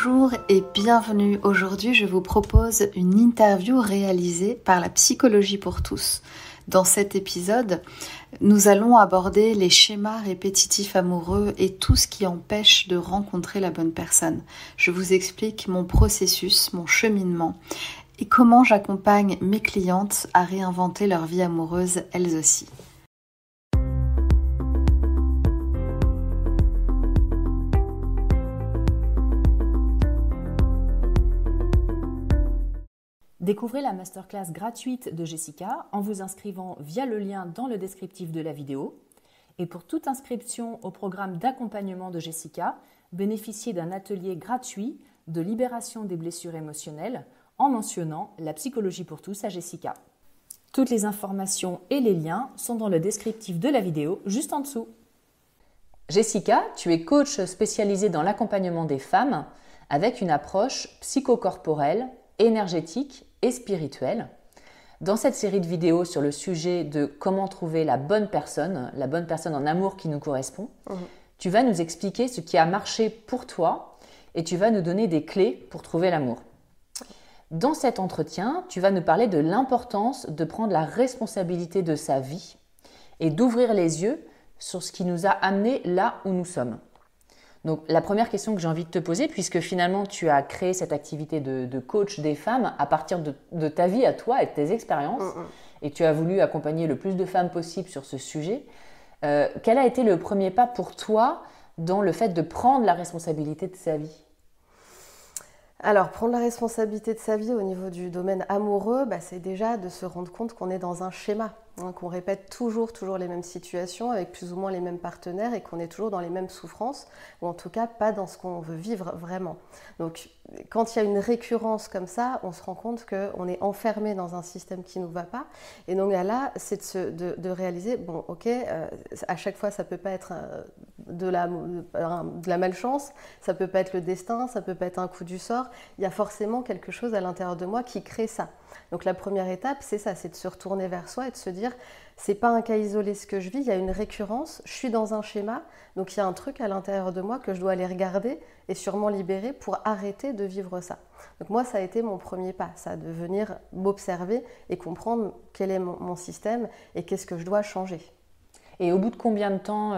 Bonjour et bienvenue. Aujourd'hui, je vous propose une interview réalisée par la Psychologie pour tous. Dans cet épisode, nous allons aborder les schémas répétitifs amoureux et tout ce qui empêche de rencontrer la bonne personne. Je vous explique mon processus, mon cheminement et comment j'accompagne mes clientes à réinventer leur vie amoureuse elles aussi. Découvrez la masterclass gratuite de Jessica en vous inscrivant via le lien dans le descriptif de la vidéo. Et pour toute inscription au programme d'accompagnement de Jessica, bénéficiez d'un atelier gratuit de libération des blessures émotionnelles en mentionnant la psychologie pour tous à Jessica. Toutes les informations et les liens sont dans le descriptif de la vidéo juste en dessous. Jessica, tu es coach spécialisée dans l'accompagnement des femmes avec une approche psychocorporelle, énergétique et spirituelle. Dans cette série de vidéos sur le sujet de comment trouver la bonne personne en amour qui nous correspond, tu vas nous expliquer ce qui a marché pour toi et tu vas nous donner des clés pour trouver l'amour. Dans cet entretien, tu vas nous parler de l'importance de prendre la responsabilité de sa vie et d'ouvrir les yeux sur ce qui nous a amenés là où nous sommes. Donc, la première question que j'ai envie de te poser, puisque finalement tu as créé cette activité de coach des femmes à partir de ta vie à toi et de tes expériences, et tu as voulu accompagner le plus de femmes possible sur ce sujet, quel a été le premier pas pour toi dans le fait de prendre la responsabilité de sa vie ? Alors, prendre la responsabilité de sa vie au niveau du domaine amoureux, c'est déjà de se rendre compte qu'on est dans un schéma, qu'on répète toujours les mêmes situations avec plus ou moins les mêmes partenaires et qu'on est toujours dans les mêmes souffrances, ou en tout cas pas dans ce qu'on veut vivre vraiment. Donc, quand il y a une récurrence comme ça, on se rend compte qu'on est enfermé dans un système qui ne nous va pas. Et donc là, c'est de réaliser, à chaque fois, ça ne peut pas être de la malchance, ça ne peut pas être le destin, ça ne peut pas être un coup du sort. Il y a forcément quelque chose à l'intérieur de moi qui crée ça. Donc la première étape, c'est ça, c'est de se retourner vers soi et de se dire, c'est pas un cas isolé ce que je vis, il y a une récurrence, je suis dans un schéma, donc il y a un truc à l'intérieur de moi que je dois aller regarder et sûrement libérer pour arrêter de vivre ça. Donc moi, ça a été mon premier pas, ça, de venir m'observer et comprendre quel est mon système et qu'est-ce que je dois changer. Et au bout de combien de temps,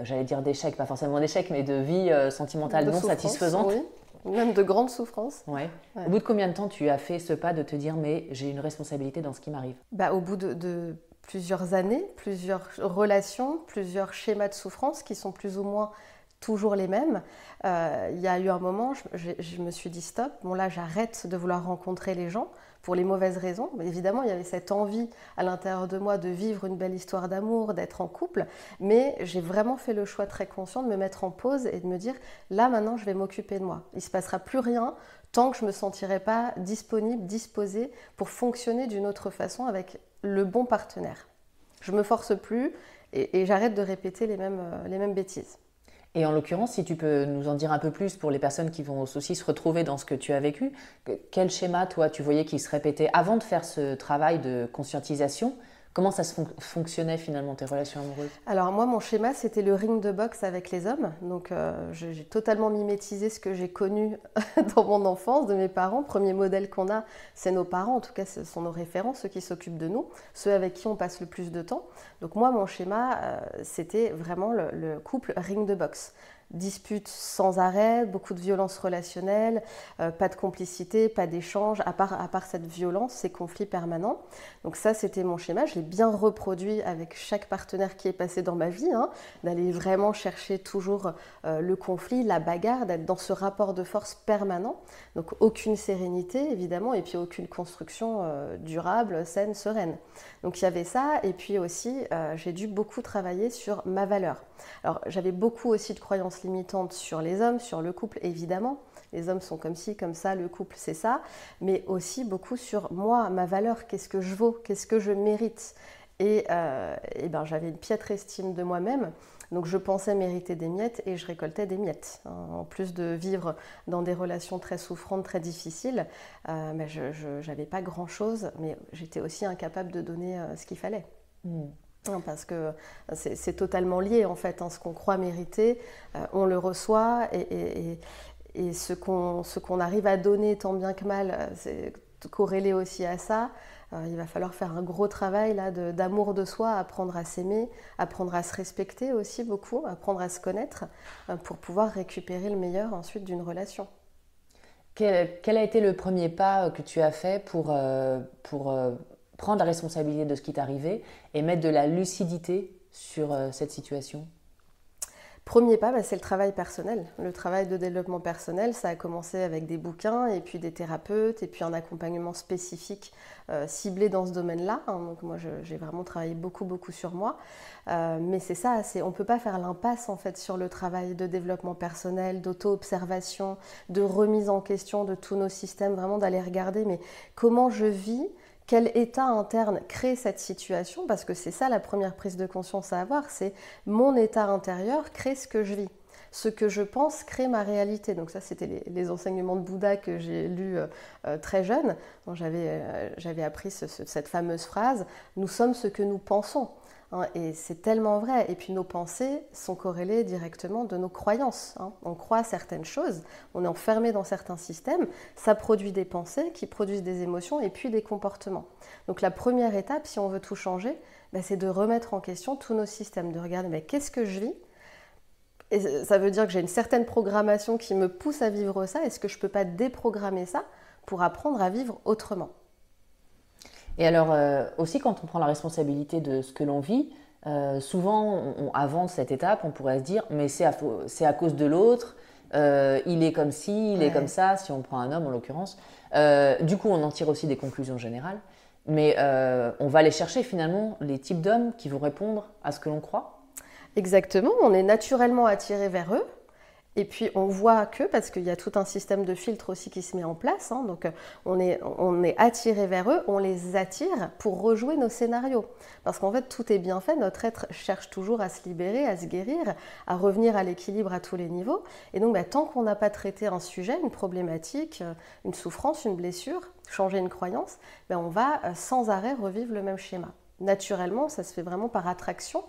j'allais dire d'échec, pas forcément d'échec, mais de vie sentimentale non satisfaisante, oui. Même de grandes souffrances. Ouais. Au bout de combien de temps tu as fait ce pas de te dire mais j'ai une responsabilité dans ce qui m'arrive ? Au bout de plusieurs années, plusieurs relations, plusieurs schémas de souffrance qui sont plus ou moins toujours les mêmes. Il y a eu un moment, je me suis dit stop, là j'arrête de vouloir rencontrer les gens pour les mauvaises raisons. Mais évidemment, il y avait cette envie à l'intérieur de moi de vivre une belle histoire d'amour, d'être en couple, mais j'ai vraiment fait le choix très conscient de me mettre en pause et de me dire, là maintenant je vais m'occuper de moi. Il ne se passera plus rien tant que je ne me sentirai pas disponible, disposée pour fonctionner d'une autre façon avec le bon partenaire. Je ne me force plus et j'arrête de répéter les mêmes bêtises. Et en l'occurrence, si tu peux nous en dire un peu plus pour les personnes qui vont aussi se retrouver dans ce que tu as vécu, quel schéma, toi, tu voyais qui se répétait avant de faire ce travail de conscientisation ? Comment ça fonctionnait finalement tes relations amoureuses ? Alors moi, mon schéma, c'était le ring de boxe avec les hommes. Donc j'ai totalement mimétisé ce que j'ai connu dans mon enfance, de mes parents. Premier modèle qu'on a, c'est nos parents. En tout cas, ce sont nos référents, ceux qui s'occupent de nous, ceux avec qui on passe le plus de temps. Donc moi, mon schéma, c'était vraiment le couple ring de boxe. Disputes sans arrêt, beaucoup de violence relationnelle, pas de complicité, pas d'échange, à part cette violence, ces conflits permanents. Donc ça, c'était mon schéma. Je l'ai bien reproduit avec chaque partenaire qui est passé dans ma vie, d'aller vraiment chercher toujours le conflit, la bagarre, d'être dans ce rapport de force permanent. Donc aucune sérénité, évidemment, et puis aucune construction durable, saine, sereine. Donc il y avait ça, et puis aussi, j'ai dû beaucoup travailler sur ma valeur. Alors j'avais beaucoup aussi de croyances limitantes sur les hommes, sur le couple, évidemment. Les hommes sont comme ci, comme ça, le couple c'est ça, mais aussi beaucoup sur moi, ma valeur, qu'est-ce que je vaux, qu'est-ce que je mérite. Et j'avais une piètre estime de moi-même, donc je pensais mériter des miettes et je récoltais des miettes. En plus de vivre dans des relations très souffrantes, très difficiles, je n'avais pas grand-chose, mais j'étais aussi incapable de donner ce qu'il fallait. Non, parce que c'est totalement lié en fait, hein. Ce qu'on croit mériter, on le reçoit et ce qu'on arrive à donner tant bien que mal, c'est corrélé aussi à ça. Il va falloir faire un gros travail là d'amour de soi, apprendre à s'aimer, apprendre à se respecter aussi beaucoup, apprendre à se connaître pour pouvoir récupérer le meilleur ensuite d'une relation. Quel a été le premier pas que tu as fait pour prendre la responsabilité de ce qui t'est arrivé et mettre de la lucidité sur cette situation? Premier pas, c'est le travail personnel. Le travail de développement personnel, ça a commencé avec des bouquins et puis des thérapeutes et puis un accompagnement spécifique ciblé dans ce domaine-là. Donc moi, j'ai vraiment travaillé beaucoup sur moi. Mais c'est ça, on ne peut pas faire l'impasse en fait sur le travail de développement personnel, d'auto-observation, de remise en question de tous nos systèmes, vraiment d'aller regarder mais comment je vis. Quel état interne crée cette situation? Parce que c'est ça la première prise de conscience à avoir, c'est mon état intérieur crée ce que je vis. Ce que je pense crée ma réalité. Donc ça, c'était les enseignements de Bouddha que j'ai lus très jeune. J'avais appris cette fameuse phrase « Nous sommes ce que nous pensons ». Et c'est tellement vrai. Et puis nos pensées sont corrélées directement de nos croyances. On croit certaines choses, on est enfermé dans certains systèmes, ça produit des pensées qui produisent des émotions et puis des comportements. Donc la première étape, si on veut tout changer, c'est de remettre en question tous nos systèmes, de regarder qu'est-ce que je vis. Et ça veut dire que j'ai une certaine programmation qui me pousse à vivre ça. Est-ce que je ne peux pas déprogrammer ça pour apprendre à vivre autrement ? Et alors, aussi, quand on prend la responsabilité de ce que l'on vit, souvent, avant cette étape, on pourrait se dire « mais c'est à cause de l'autre, il est comme ci, il est comme ça », si on prend un homme en l'occurrence. Du coup, on en tire aussi des conclusions générales. Mais on va aller chercher finalement les types d'hommes qui vont répondre à ce que l'on croit. Exactement, on est naturellement attiré vers eux. Et puis on voit que, parce qu'il y a tout un système de filtre aussi qui se met en place, donc on est attiré vers eux, on les attire pour rejouer nos scénarios. Parce qu'en fait tout est bien fait, notre être cherche toujours à se libérer, à se guérir, à revenir à l'équilibre à tous les niveaux. Et donc tant qu'on n'a pas traité un sujet, une problématique, une souffrance, une blessure, changer une croyance, on va sans arrêt revivre le même schéma. Naturellement, ça se fait vraiment par attraction,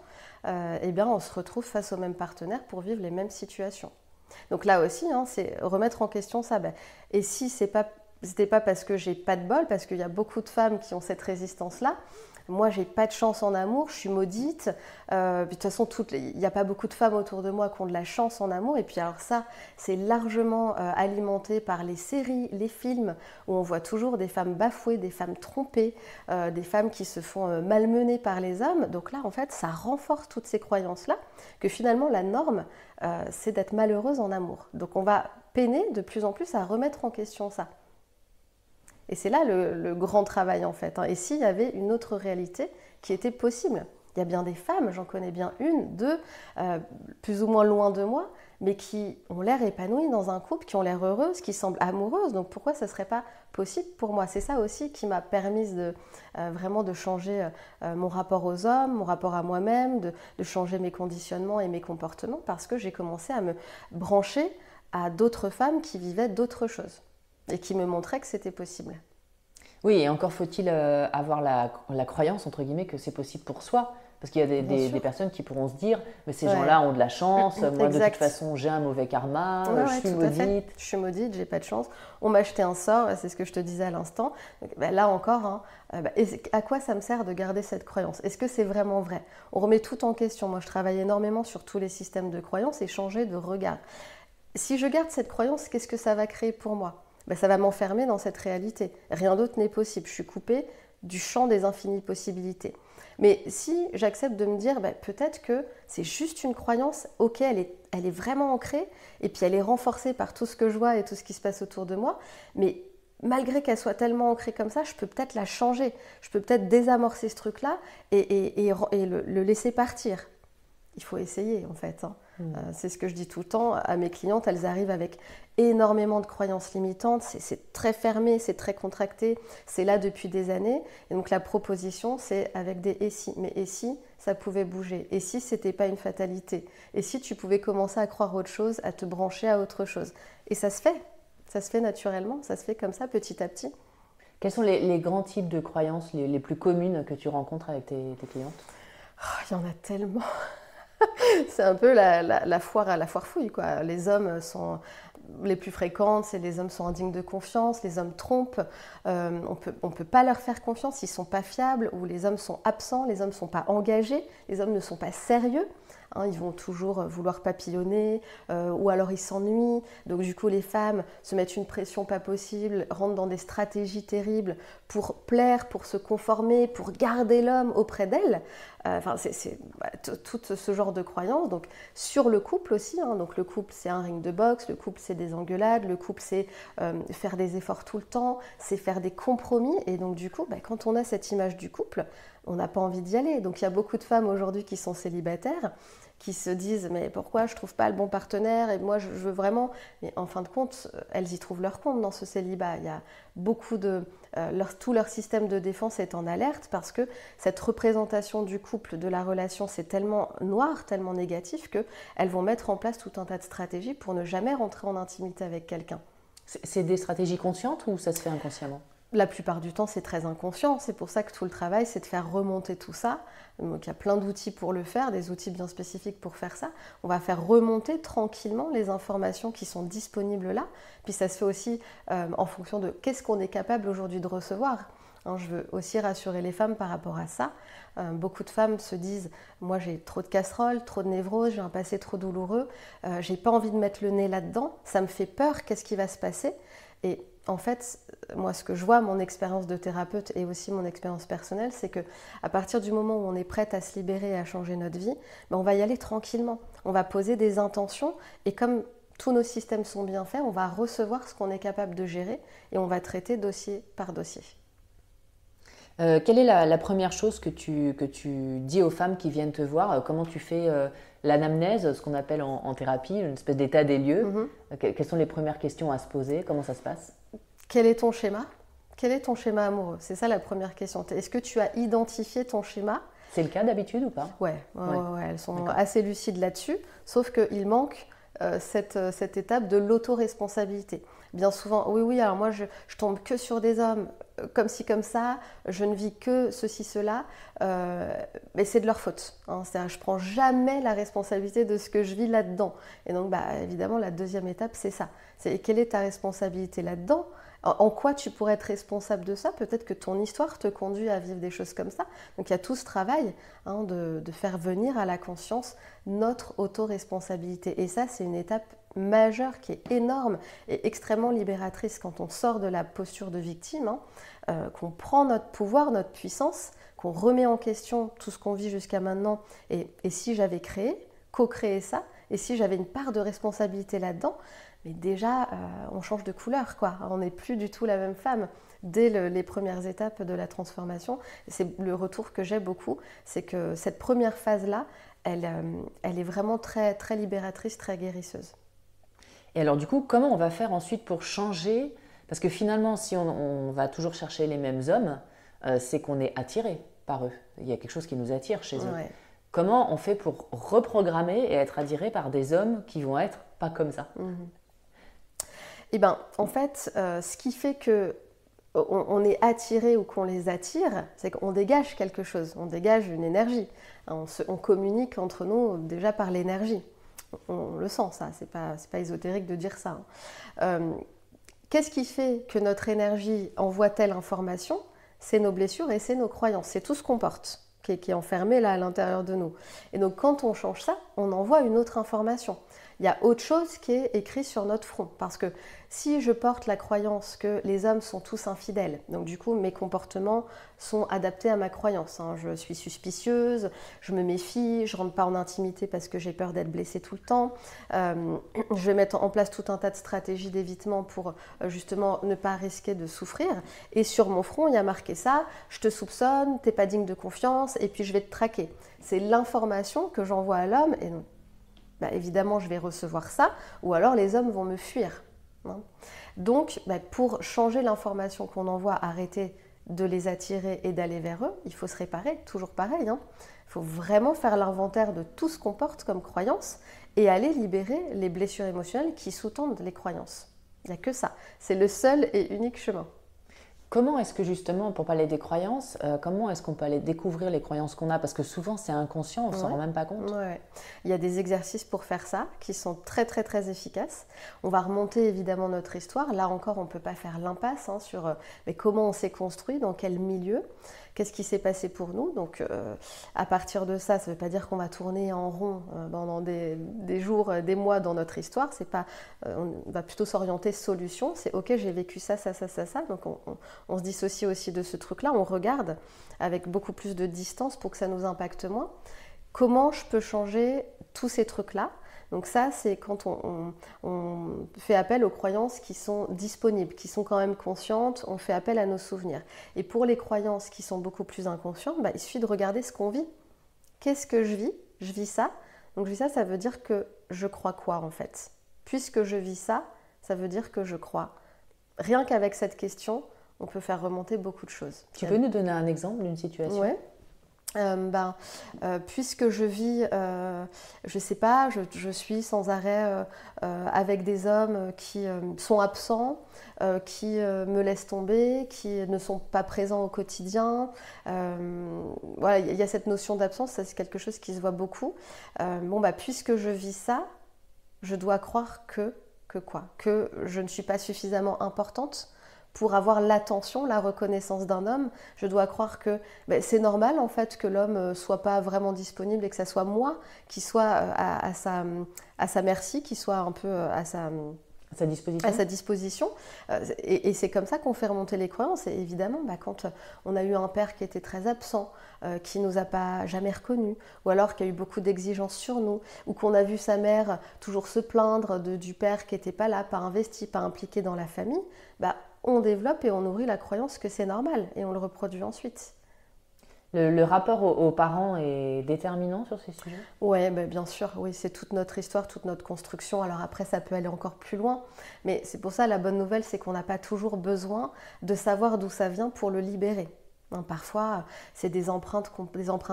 on se retrouve face au même partenaire pour vivre les mêmes situations. Donc là aussi, c'est remettre en question ça. Et si c'était pas parce que j'ai pas de bol, parce qu'il y a beaucoup de femmes qui ont cette résistance-là, moi j'ai pas de chance en amour, je suis maudite. De toute façon, il n'y a pas beaucoup de femmes autour de moi qui ont de la chance en amour. Et puis alors ça, c'est largement alimenté par les séries, les films, où on voit toujours des femmes bafouées, des femmes trompées, des femmes qui se font malmener par les hommes. Donc là, en fait, ça renforce toutes ces croyances-là, que finalement la norme, c'est d'être malheureuse en amour. Donc on va peiner de plus en plus à remettre en question ça. Et c'est là le grand travail en fait. Et s'il y avait une autre réalité qui était possible? Il y a bien des femmes, j'en connais bien une, deux, plus ou moins loin de moi, mais qui ont l'air épanouies dans un couple, qui ont l'air heureuses, qui semblent amoureuses. Donc pourquoi ça ne serait pas possible pour moi? C'est ça aussi qui m'a permis vraiment de changer mon rapport aux hommes, mon rapport à moi-même, de changer mes conditionnements et mes comportements, parce que j'ai commencé à me brancher à d'autres femmes qui vivaient d'autres choses et qui me montraient que c'était possible. Oui, et encore faut-il avoir la croyance, entre guillemets, que c'est possible pour soi. Parce qu'il y a des personnes qui pourront se dire « mais ces gens-là ont de la chance, moi de toute façon j'ai un mauvais karma, je suis maudite ». Je suis maudite, j'ai pas de chance, on m'a jeté un sort, c'est ce que je te disais à l'instant. Là encore, à quoi ça me sert de garder cette croyance? Est-ce que c'est vraiment vrai? On remet tout en question. Moi je travaille énormément sur tous les systèmes de croyances et changer de regard. Si je garde cette croyance, qu'est-ce que ça va créer pour moi? Ça va m'enfermer dans cette réalité. Rien d'autre n'est possible. Je suis coupée du champ des infinies possibilités. Mais si j'accepte de me dire, peut-être que c'est juste une croyance, ok, elle est vraiment ancrée, et puis elle est renforcée par tout ce que je vois et tout ce qui se passe autour de moi, mais malgré qu'elle soit tellement ancrée comme ça, je peux peut-être la changer. Je peux peut-être désamorcer ce truc-là et le laisser partir. Il faut essayer en fait. C'est ce que je dis tout le temps à mes clientes. Elles arrivent avec énormément de croyances limitantes. C'est très fermé, c'est très contracté. C'est là depuis des années. Et donc la proposition, c'est avec des « et si ». Mais et si ça pouvait bouger? Et si c'était pas une fatalité? Et si tu pouvais commencer à croire autre chose, à te brancher à autre chose? Et ça se fait. Ça se fait naturellement. Ça se fait comme ça petit à petit. Quels sont les grands types de croyances les plus communes que tu rencontres avec tes clientes? Oh, il y en a tellement. C'est un peu la foire à la foire fouille, quoi. Les hommes sont les plus fréquentes, c'est les hommes sont indignes de confiance, les hommes trompent, on peut pas leur faire confiance, ils sont pas fiables, ou les hommes sont absents, les hommes sont pas engagés, les hommes ne sont pas sérieux. Hein, ils vont toujours vouloir papillonner, ou alors ils s'ennuient. Donc du coup, les femmes se mettent une pression pas possible, rentrent dans des stratégies terribles pour plaire, pour se conformer, pour garder l'homme auprès d'elles. C'est tout ce genre de croyances. Donc sur le couple aussi, hein, donc le couple c'est un ring de boxe, le couple c'est des engueulades, le couple c'est faire des efforts tout le temps, c'est faire des compromis. Et donc du coup, quand on a cette image du couple, on n'a pas envie d'y aller. Donc il y a beaucoup de femmes aujourd'hui qui sont célibataires, qui se disent mais pourquoi je trouve pas le bon partenaire et moi je veux vraiment, mais en fin de compte elles y trouvent leur compte dans ce célibat. Il y a beaucoup de tout leur système de défense est en alerte parce que cette représentation du couple, de la relation, c'est tellement noir, tellement négatif que elles vont mettre en place tout un tas de stratégies pour ne jamais rentrer en intimité avec quelqu'un. C'est des stratégies conscientes ou ça se fait inconsciemment? La plupart du temps, c'est très inconscient. C'est pour ça que tout le travail, c'est de faire remonter tout ça. Donc, il y a plein d'outils pour le faire, des outils bien spécifiques pour faire ça. On va faire remonter tranquillement les informations qui sont disponibles là. Puis ça se fait aussi en fonction de qu'est-ce qu'on est capable aujourd'hui de recevoir. Hein, je veux aussi rassurer les femmes par rapport à ça. Beaucoup de femmes se disent « Moi, j'ai trop de casseroles, trop de névroses, j'ai un passé trop douloureux. J'ai pas envie de mettre le nez là-dedans. Ça me fait peur. Qu'est-ce qui va se passer ?» Et en fait, moi, ce que je vois, mon expérience de thérapeute et aussi mon expérience personnelle, c'est qu'à partir du moment où on est prête à se libérer et à changer notre vie, on va y aller tranquillement. On va poser des intentions et comme tous nos systèmes sont bien faits, on va recevoir ce qu'on est capable de gérer et on va traiter dossier par dossier. Quelle est la première chose que tu dis aux femmes qui viennent te voir? Comment tu fais l'anamnèse, ce qu'on appelle en thérapie, une espèce d'état des lieux? Quelles sont les premières questions à se poser? Comment ça se passe? Quel est ton schéma? Quel est ton schéma amoureux? C'est ça la première question. Est-ce que tu as identifié ton schéma? C'est le cas d'habitude ou pas? Ouais, elles sont assez lucides là-dessus, sauf qu'il manque cette étape de l'autoresponsabilité. Bien souvent, oui, alors moi je tombe que sur des hommes comme ci, comme ça, je ne vis que ceci, cela, mais c'est de leur faute. Hein. Je ne prends jamais la responsabilité de ce que je vis là-dedans. Et donc, évidemment, la deuxième étape, c'est ça. C'est quelle est ta responsabilité là-dedans? En quoi tu pourrais être responsable de ça? Peut-être que ton histoire te conduit à vivre des choses comme ça. Donc il y a tout ce travail de faire venir à la conscience notre autoresponsabilité. Et ça, c'est une étape majeure qui est énorme et extrêmement libératrice quand on sort de la posture de victime, qu'on prend notre pouvoir, notre puissance, qu'on remet en question tout ce qu'on vit jusqu'à maintenant. Et si j'avais co-créé ça, et si j'avais une part de responsabilité là-dedans, mais déjà, on change de couleur, quoi. On n'est plus du tout la même femme dès les premières étapes de la transformation. Et c'est le retour que j'ai beaucoup, c'est que cette première phase-là, elle est vraiment très, très libératrice, très guérisseuse. Et alors du coup, comment on va faire ensuite pour changer? Parce que finalement, si on va toujours chercher les mêmes hommes, c'est qu'on est attiré par eux. Il y a quelque chose qui nous attire chez eux. Ouais. Comment on fait pour reprogrammer et être attiré par des hommes qui vont être pas comme ça? Eh bien, en fait, ce qui fait qu'on est attiré ou qu'on les attire, c'est qu'on dégage quelque chose, on dégage une énergie. On communique entre nous déjà par l'énergie. On le sent, ça, c'est pas ésotérique de dire ça. Qu'est-ce qui fait que notre énergie envoie telle information? C'est nos blessures et c'est nos croyances, c'est tout ce qu'on porte, qui est enfermé là à l'intérieur de nous. Et donc quand on change ça, on envoie une autre information. Il y a autre chose qui est écrit sur notre front. Parce que si je porte la croyance que les hommes sont tous infidèles, donc du coup mes comportements sont adaptés à ma croyance. Je suis suspicieuse, je me méfie, je ne rentre pas en intimité parce que j'ai peur d'être blessée tout le temps. Je vais mettre en place tout un tas de stratégies d'évitement pour justement ne pas risquer de souffrir. Et sur mon front, il y a marqué ça, je te soupçonne, tu n'es pas digne de confiance et puis je vais te traquer. C'est l'information que j'envoie à l'homme et non. Évidemment, je vais recevoir ça, ou alors les hommes vont me fuir. Donc, pour changer l'information qu'on envoie, arrêter de les attirer et d'aller vers eux, il faut se réparer, toujours pareil. Il faut vraiment faire l'inventaire de tout ce qu'on porte comme croyance et aller libérer les blessures émotionnelles qui sous-tendent les croyances. Il n'y a que ça. C'est le seul et unique chemin. Comment est-ce que justement, pour parler des croyances, comment est-ce qu'on peut aller découvrir les croyances qu'on a? Parce que souvent c'est inconscient, on ne s'en rend même pas compte. Ouais. Il y a des exercices pour faire ça qui sont très très très efficaces. On va remonter évidemment notre histoire. Là encore, on ne peut pas faire l'impasse sur mais comment on s'est construit, dans quel milieu, qu'est-ce qui s'est passé pour nous. Donc à partir de ça, ça ne veut pas dire qu'on va tourner en rond pendant des jours, des mois dans notre histoire. C'est pas, on va plutôt s'orienter solution. C'est ok, j'ai vécu ça. Donc on se dissocie aussi de ce truc-là. On regarde avec beaucoup plus de distance pour que ça nous impacte moins. Comment je peux changer tous ces trucs-là? Donc ça, c'est quand on fait appel aux croyances qui sont disponibles, qui sont quand même conscientes, on fait appel à nos souvenirs. Et pour les croyances qui sont beaucoup plus inconscientes, il suffit de regarder ce qu'on vit. Qu'est-ce que je vis? Je vis ça. Donc je vis ça, ça veut dire que je crois quoi en fait? Puisque je vis ça, ça veut dire que je crois. Rien qu'avec cette question, on peut faire remonter beaucoup de choses. Tu peux nous donner un exemple d'une situation? Ouais. Puisque je vis, je sais pas, je suis sans arrêt avec des hommes qui sont absents, qui me laissent tomber, qui ne sont pas présents au quotidien. Voilà, il y a cette notion d'absence, ça c'est quelque chose qui se voit beaucoup. Puisque je vis ça, je dois croire que quoi? Que je ne suis pas suffisamment importante pour avoir l'attention, la reconnaissance d'un homme. Je dois croire que c'est normal en fait que l'homme soit pas vraiment disponible et que ça soit moi qui soit à sa merci, qui soit un peu à sa disposition. Et c'est comme ça qu'on fait remonter les croyances. Et évidemment, quand on a eu un père qui était très absent, qui nous a pas jamais reconnus, ou alors qui a eu beaucoup d'exigences sur nous, ou qu'on a vu sa mère toujours se plaindre du père qui n'était pas là, pas investi, pas impliqué dans la famille, on développe et on nourrit la croyance que c'est normal et on le reproduit ensuite. Le rapport aux parents est déterminant sur ces sujets? Oui, bien sûr, oui, c'est toute notre histoire, toute notre construction. Alors après, ça peut aller encore plus loin, mais c'est pour ça la bonne nouvelle, c'est qu'on n'a pas toujours besoin de savoir d'où ça vient pour le libérer. Parfois, c'est des empreintes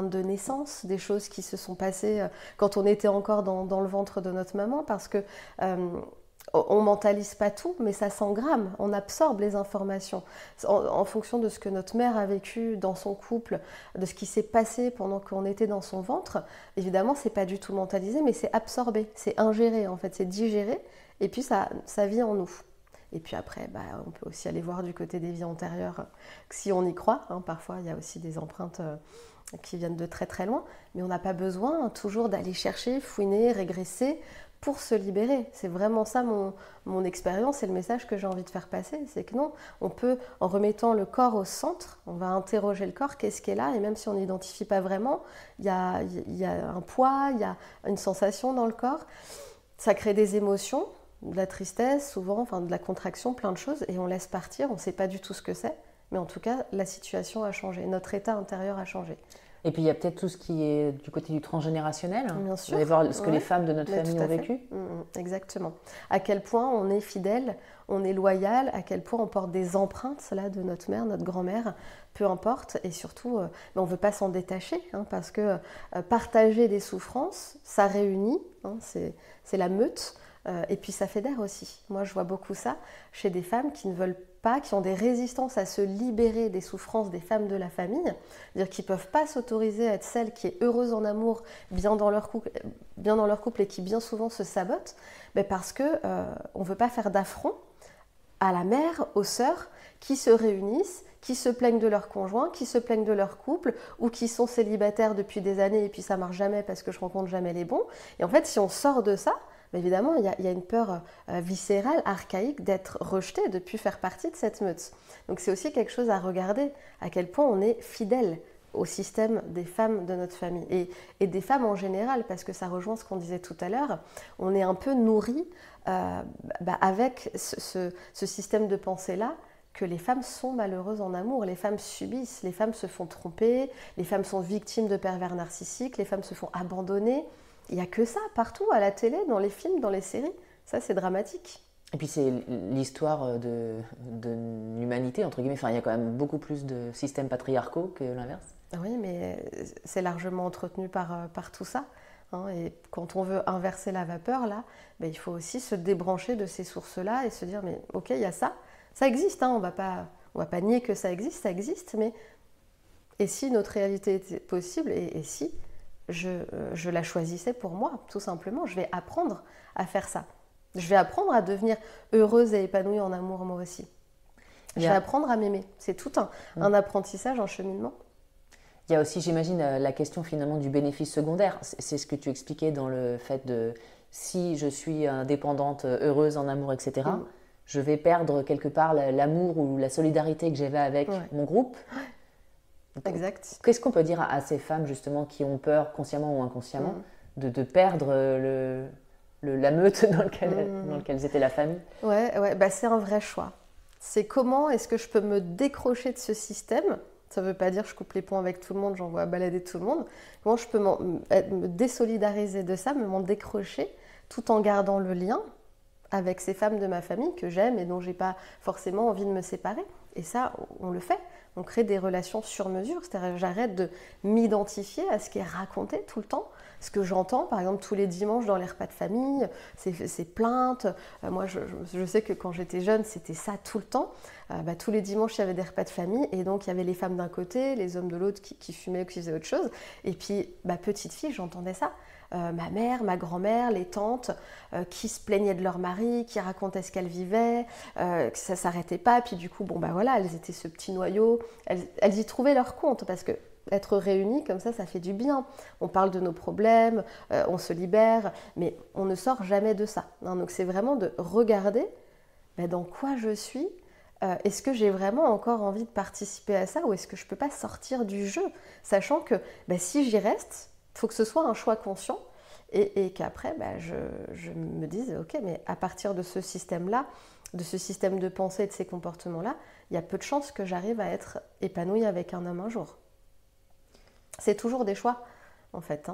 de naissance, des choses qui se sont passées quand on était encore dans le ventre de notre maman, parce que on mentalise pas tout, mais ça s'engramme, on absorbe les informations en fonction de ce que notre mère a vécu dans son couple, de ce qui s'est passé pendant qu'on était dans son ventre. Évidemment, c'est pas du tout mentalisé, mais c'est absorbé, c'est ingéré en fait, c'est digéré, et puis ça vit en nous. Et puis après, on peut aussi aller voir du côté des vies antérieures, si on y croit. Parfois, il y a aussi des empreintes qui viennent de très très loin, mais on n'a pas besoin toujours d'aller chercher, fouiner, régresser pour se libérer. C'est vraiment ça mon expérience et le message que j'ai envie de faire passer. C'est que non, on peut, en remettant le corps au centre, on va interroger le corps, qu'est-ce qui est là, et même si on n'identifie pas vraiment, il y a un poids, il y a une sensation dans le corps. Ça crée des émotions, de la tristesse souvent, de la contraction, plein de choses, et on laisse partir, on ne sait pas du tout ce que c'est, mais en tout cas, la situation a changé, notre état intérieur a changé. Et puis il y a peut-être tout ce qui est du côté du transgénérationnel. Bien sûr. Vous allez voir ce que les femmes de notre famille ont vécu. Exactement. À quel point on est fidèle, on est loyal, à quel point on porte des empreintes là, de notre mère, notre grand-mère, peu importe. Et surtout, on ne veut pas s'en détacher, parce que partager des souffrances, ça réunit, c'est la meute. Et puis ça fédère aussi. Moi, je vois beaucoup ça chez des femmes qui ne veulent pas, qui ont des résistances à se libérer des souffrances des femmes de la famille, c'est-à-dire qui ne peuvent pas s'autoriser à être celle qui est heureuse en amour, bien dans leur couple et qui bien souvent se sabotent, parce qu'on ne veut pas faire d'affront à la mère, aux sœurs qui se réunissent, qui se plaignent de leur conjoint, qui se plaignent de leur couple, ou qui sont célibataires depuis des années et puis ça ne marche jamais parce que je rencontre jamais les bons. Et en fait, si on sort de ça, évidemment, il y a une peur viscérale, archaïque d'être rejeté, de ne plus faire partie de cette meute. Donc c'est aussi quelque chose à regarder, à quel point on est fidèle au système des femmes de notre famille et des femmes en général, parce que ça rejoint ce qu'on disait tout à l'heure, on est un peu nourri avec ce système de pensée-là, que les femmes sont malheureuses en amour, les femmes subissent, les femmes se font tromper, les femmes sont victimes de pervers narcissiques, les femmes se font abandonner. Il n'y a que ça, partout, à la télé, dans les films, dans les séries. Ça, c'est dramatique. Et puis, c'est l'histoire de l'humanité, entre guillemets. Enfin, il y a quand même beaucoup plus de systèmes patriarcaux que l'inverse. Oui, mais c'est largement entretenu par tout ça. Et quand on veut inverser la vapeur, là, il faut aussi se débrancher de ces sources-là et se dire, mais ok, il y a ça. Ça existe, on va pas On va pas nier que ça existe, mais et si notre réalité était possible, et si je la choisissais pour moi, tout simplement, je vais apprendre à faire ça. Je vais apprendre à devenir heureuse et épanouie en amour moi aussi. Je vais apprendre à m'aimer. C'est tout un apprentissage, un cheminement. Il y a aussi, j'imagine, la question finalement du bénéfice secondaire. C'est ce que tu expliquais dans le fait de si je suis indépendante, heureuse en amour, etc., je vais perdre quelque part l'amour ou la solidarité que j'avais avec mon groupe. Exact. Qu'est-ce qu'on peut dire à ces femmes justement qui ont peur, consciemment ou inconsciemment, de perdre la meute dans laquelle était la famille? Bah, c'est un vrai choix. C'est comment est-ce que je peux me décrocher de ce système? Ça ne veut pas dire que je coupe les ponts avec tout le monde, j'envoie balader tout le monde. Comment je peux me désolidariser de ça, m'en décrocher, tout en gardant le lien avec ces femmes de ma famille que j'aime et dont je n'ai pas forcément envie de me séparer. Et ça, on le fait. On crée des relations sur mesure, c'est-à-dire j'arrête de m'identifier à ce qui est raconté tout le temps, ce que j'entends, par exemple, tous les dimanches dans les repas de famille, ces plaintes. Moi, je sais que quand j'étais jeune, c'était ça tout le temps. Tous les dimanches, il y avait des repas de famille, et donc il y avait les femmes d'un côté, les hommes de l'autre qui fumaient ou qui faisaient autre chose. Et puis, petite fille, j'entendais ça. Ma mère, ma grand-mère, les tantes qui se plaignaient de leur mari, qui racontaient ce qu'elles vivaient, que ça ne s'arrêtait pas. Puis du coup, elles étaient ce petit noyau. Elles y trouvaient leur compte parce que être réunies comme ça fait du bien. On parle de nos problèmes, on se libère, mais on ne sort jamais de ça. Donc c'est vraiment de regarder dans quoi je suis. Est-ce que j'ai vraiment encore envie de participer à ça ou est-ce que je ne peux pas sortir du jeu, sachant que si j'y reste, il faut que ce soit un choix conscient et qu'après, je me dise, ok, mais à partir de ce système-là, de ce système de pensée et de ces comportements-là, il y a peu de chances que j'arrive à être épanouie avec un homme un jour. C'est toujours des choix, en fait.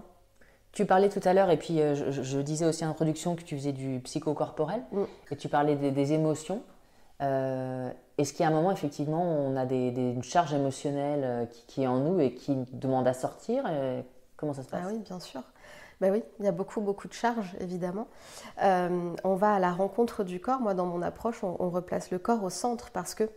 Tu parlais tout à l'heure, et puis je disais aussi en introduction que tu faisais du psychocorporel, et tu parlais des émotions. Est-ce qu'il y a un moment, effectivement, on a une charge émotionnelle qui est en nous et qui demande à sortir Comment ça se passe? Ah oui, bien sûr. Oui, il y a beaucoup de charges, évidemment. On va à la rencontre du corps. Moi, dans mon approche, on replace le corps au centre parce que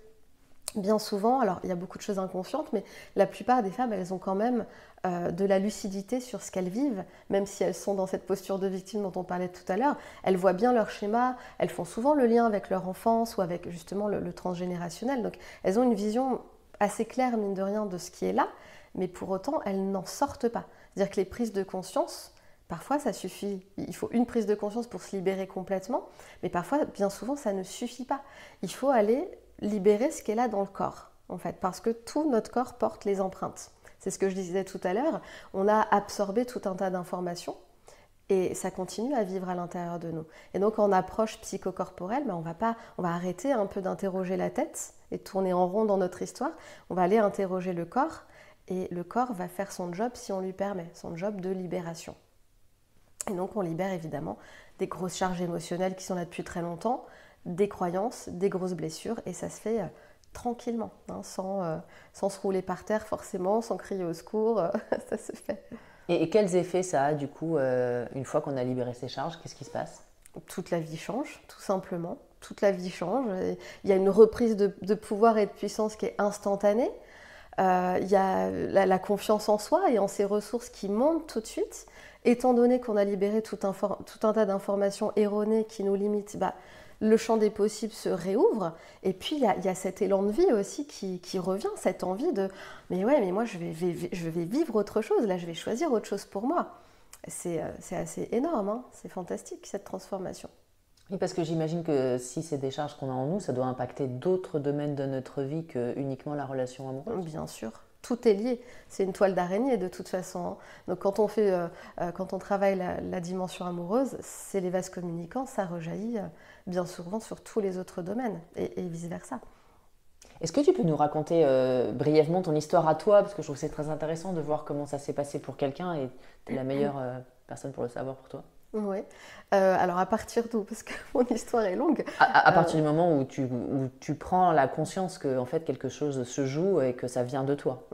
bien souvent, alors il y a beaucoup de choses inconscientes, mais la plupart des femmes, elles ont quand même de la lucidité sur ce qu'elles vivent, même si elles sont dans cette posture de victime dont on parlait tout à l'heure. Elles voient bien leur schéma, elles font souvent le lien avec leur enfance ou avec justement le transgénérationnel. Donc elles ont une vision assez claire, mine de rien, de ce qui est là, mais pour autant, elles n'en sortent pas. C'est-à-dire que les prises de conscience, parfois ça suffit, il faut une prise de conscience pour se libérer complètement, mais parfois, bien souvent, ça ne suffit pas. Il faut aller libérer ce qui est là dans le corps, en fait, parce que tout notre corps porte les empreintes. C'est ce que je disais tout à l'heure, on a absorbé tout un tas d'informations et ça continue à vivre à l'intérieur de nous. Et donc en approche psychocorporelle, on va arrêter un peu d'interroger la tête et de tourner en rond dans notre histoire, on va aller interroger le corps. Et le corps va faire son job si on lui permet, son job de libération. Et donc on libère évidemment des grosses charges émotionnelles qui sont là depuis très longtemps, des croyances, des grosses blessures, et ça se fait tranquillement, sans se rouler par terre forcément, sans crier au secours, ça se fait. Et quels effets ça a du coup, une fois qu'on a libéré ces charges, qu'est-ce qui se passe? Toute la vie change, tout simplement. Toute la vie change. Il y a une reprise de pouvoir et de puissance qui est instantanée. Il y a la confiance en soi et en ses ressources qui montent tout de suite. Étant donné qu'on a libéré tout un tas d'informations erronées qui nous limitent, le champ des possibles se réouvre. Et puis, il y a cet élan de vie aussi qui revient, cette envie de « mais moi, je vais vivre autre chose, là, je vais choisir autre chose pour moi ». C'est assez énorme, c'est fantastique, cette transformation. Oui, parce que j'imagine que si c'est des charges qu'on a en nous, ça doit impacter d'autres domaines de notre vie que uniquement la relation amoureuse. Bien sûr, tout est lié. C'est une toile d'araignée de toute façon. Donc quand on travaille la dimension amoureuse, c'est les vases communicants, ça rejaillit bien souvent sur tous les autres domaines et vice-versa. Est-ce que tu peux nous raconter brièvement ton histoire à toi? Parce que je trouve que c'est très intéressant de voir comment ça s'est passé pour quelqu'un et tu es la meilleure personne pour le savoir pour toi. Oui. Alors à partir d'où? Parce que mon histoire est longue. À partir du moment où tu prends la conscience que en fait quelque chose se joue et que ça vient de toi.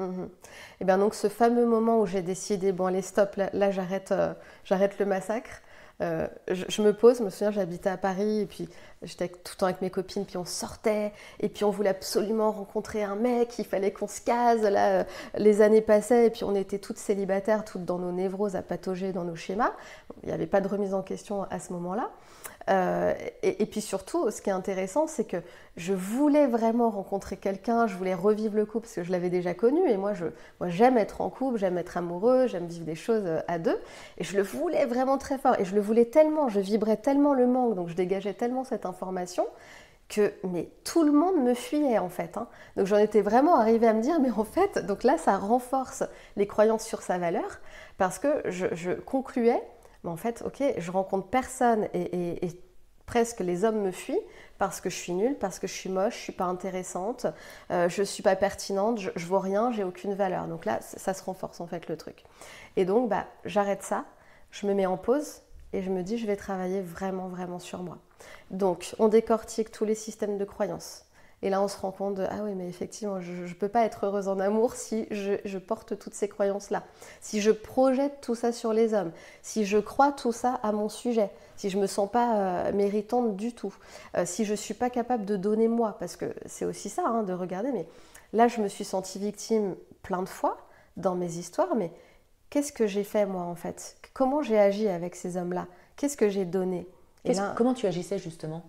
Et bien donc ce fameux moment où j'ai décidé, bon allez stop, là j'arrête le massacre. Je me pose, je me souviens, j'habitais à Paris et puis j'étais tout le temps avec mes copines, puis on sortait et puis on voulait absolument rencontrer un mec, il fallait qu'on se case. Là, les années passaient et puis on était toutes célibataires, toutes dans nos névroses à patauger dans nos schémas. Il n'y avait pas de remise en question à ce moment-là. Et puis surtout, ce qui est intéressant, c'est que je voulais vraiment rencontrer quelqu'un, je voulais revivre le couple parce que je l'avais déjà connu. Et moi, j'aime être en couple, j'aime être amoureux, j'aime vivre des choses à deux. Et je le voulais vraiment très fort. Et je le voulais tellement, je vibrais tellement le manque, donc je dégageais tellement cette information mais tout le monde me fuyait en fait. Donc j'en étais vraiment arrivée à me dire, mais en fait, donc là, ça renforce les croyances sur sa valeur parce que je concluais, mais en fait, ok, je rencontre personne et presque les hommes me fuient parce que je suis nulle, parce que je suis moche, je suis pas intéressante, je suis pas pertinente, je vaux rien, j'ai aucune valeur. Donc là, ça se renforce en fait le truc. Et donc, j'arrête ça, je me mets en pause et je me dis, je vais travailler vraiment, vraiment sur moi. Donc, on décortique tous les systèmes de croyances. Et là, on se rend compte de, ah oui, mais effectivement, je ne peux pas être heureuse en amour si je porte toutes ces croyances-là. Si je projette tout ça sur les hommes, si je crois tout ça à mon sujet, si je ne me sens pas méritante du tout, si je ne suis pas capable de donner moi, parce que c'est aussi ça, de regarder, mais là, je me suis sentie victime plein de fois dans mes histoires, mais qu'est-ce que j'ai fait moi en fait? Comment j'ai agi avec ces hommes-là? Qu'est-ce que j'ai donné? Comment tu agissais justement?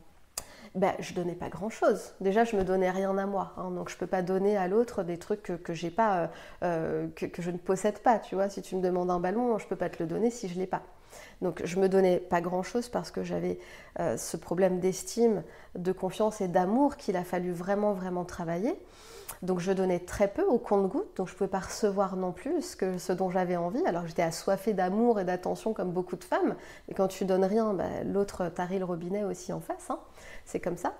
Je donnais pas grand-chose. Déjà, je me donnais rien à moi. Donc, je peux pas donner à l'autre des trucs que j'ai pas, que je ne possède pas. Tu vois, si tu me demandes un ballon, je peux pas te le donner si je l'ai pas. Donc, je me donnais pas grand-chose parce que j'avais ce problème d'estime, de confiance et d'amour qu'il a fallu vraiment, vraiment travailler. Donc je donnais très peu au compte-gouttes, donc je ne pouvais pas recevoir non plus ce dont j'avais envie. Alors j'étais assoiffée d'amour et d'attention comme beaucoup de femmes, mais quand tu donnes rien, l'autre tarit le robinet aussi en face, c'est comme ça.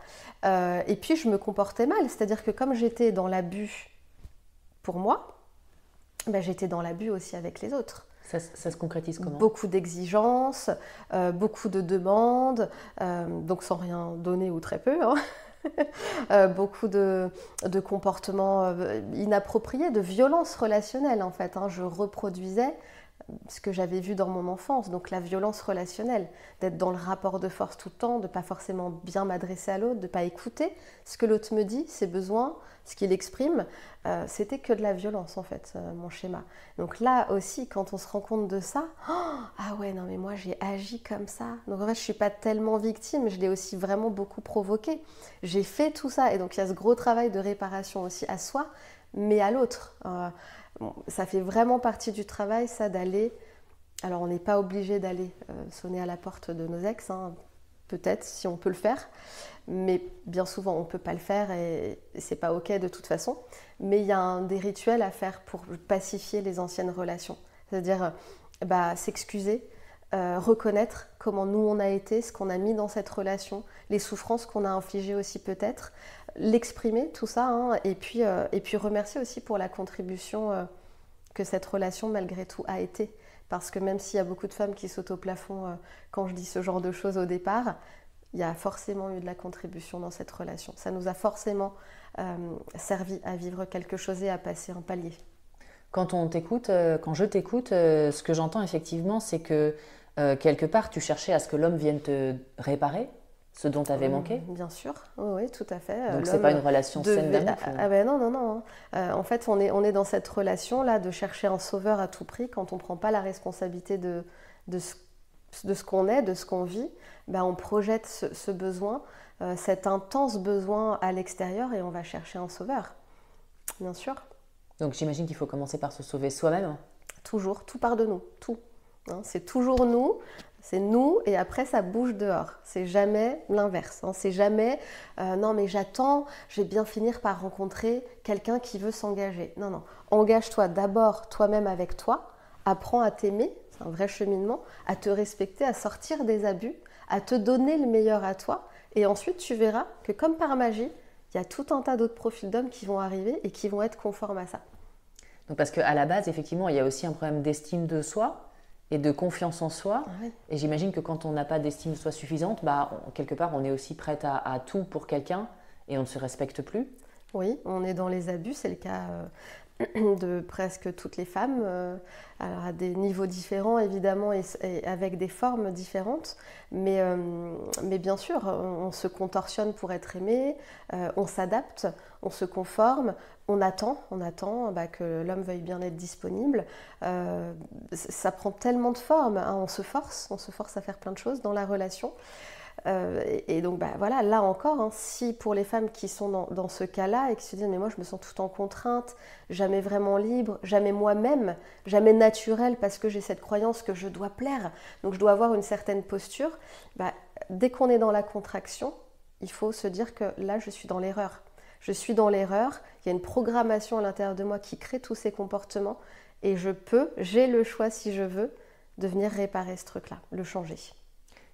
Et puis je me comportais mal, c'est-à-dire que comme j'étais dans l'abus pour moi, j'étais dans l'abus aussi avec les autres. Ça se concrétise comment? Beaucoup d'exigences, beaucoup de demandes, donc sans rien donner ou très peu, beaucoup de comportements inappropriés, de violences relationnelles en fait. Je reproduisais ce que j'avais vu dans mon enfance, donc la violence relationnelle, d'être dans le rapport de force tout le temps, de ne pas forcément bien m'adresser à l'autre, de ne pas écouter ce que l'autre me dit, ses besoins, ce qu'il exprime, c'était que de la violence en fait, mon schéma. Donc là aussi, quand on se rend compte de ça, ah ouais, non mais moi j'ai agi comme ça. Donc en fait, je ne suis pas tellement victime, je l'ai aussi vraiment beaucoup provoqué. J'ai fait tout ça et donc il y a ce gros travail de réparation aussi à soi, mais à l'autre. Ça fait vraiment partie du travail, ça, d'aller... Alors, on n'est pas obligé d'aller sonner à la porte de nos ex, peut-être, si on peut le faire. Mais bien souvent, on ne peut pas le faire et c'est pas OK de toute façon. Mais il y a des rituels à faire pour pacifier les anciennes relations. C'est-à-dire s'excuser, reconnaître comment nous on a été, ce qu'on a mis dans cette relation, les souffrances qu'on a infligées aussi peut-être, l'exprimer tout ça, et puis remercier aussi pour la contribution que cette relation malgré tout a été. Parce que même s'il y a beaucoup de femmes qui sautent au plafond quand je dis ce genre de choses au départ, il y a forcément eu de la contribution dans cette relation. Ça nous a forcément servi à vivre quelque chose et à passer un palier. Quand je t'écoute, ce que j'entends effectivement, c'est que quelque part, tu cherchais à ce que l'homme vienne te réparer ce dont tu avais manqué. Bien sûr, oui, tout à fait. Donc, ce n'est pas une relation saine d'amour. Non. En fait, on est dans cette relation-là de chercher un sauveur à tout prix. Quand on ne prend pas la responsabilité de ce qu'on est, de ce qu'on vit, on projette ce besoin, cet intense besoin à l'extérieur et on va chercher un sauveur, bien sûr. Donc j'imagine qu'il faut commencer par se sauver soi-même. Toujours, tout part de nous, tout. C'est toujours nous, c'est nous et après ça bouge dehors. C'est jamais l'inverse. C'est jamais non mais j'attends, je vais bien finir par rencontrer quelqu'un qui veut s'engager. Non. Engage-toi d'abord toi-même avec toi, apprends à t'aimer, c'est un vrai cheminement, à te respecter, à sortir des abus, à te donner le meilleur à toi et ensuite tu verras que comme par magie, il y a tout un tas d'autres profils d'hommes qui vont arriver et qui vont être conformes à ça. Donc parce qu'à la base, effectivement, il y a aussi un problème d'estime de soi et de confiance en soi. Oui. Et j'imagine que quand on n'a pas d'estime de soi suffisante, quelque part, on est aussi prête à tout pour quelqu'un et on ne se respecte plus. Oui, on est dans les abus, c'est le cas de presque toutes les femmes, alors à des niveaux différents évidemment et avec des formes différentes, mais bien sûr, on se contorsionne pour être aimé, on s'adapte, on se conforme, on attend que l'homme veuille bien être disponible. Ça prend tellement de formes, hein, on se force à faire plein de choses dans la relation. Et donc voilà, là encore, hein, si pour les femmes qui sont dans ce cas-là et qui se disent mais moi je me sens tout en contrainte, jamais vraiment libre, jamais moi-même, jamais naturelle parce que j'ai cette croyance que je dois plaire, donc je dois avoir une certaine posture, dès qu'on est dans la contraction, il faut se dire que là je suis dans l'erreur. Je suis dans l'erreur, il y a une programmation à l'intérieur de moi qui crée tous ces comportements et j'ai le choix si je veux de venir réparer ce truc-là, le changer.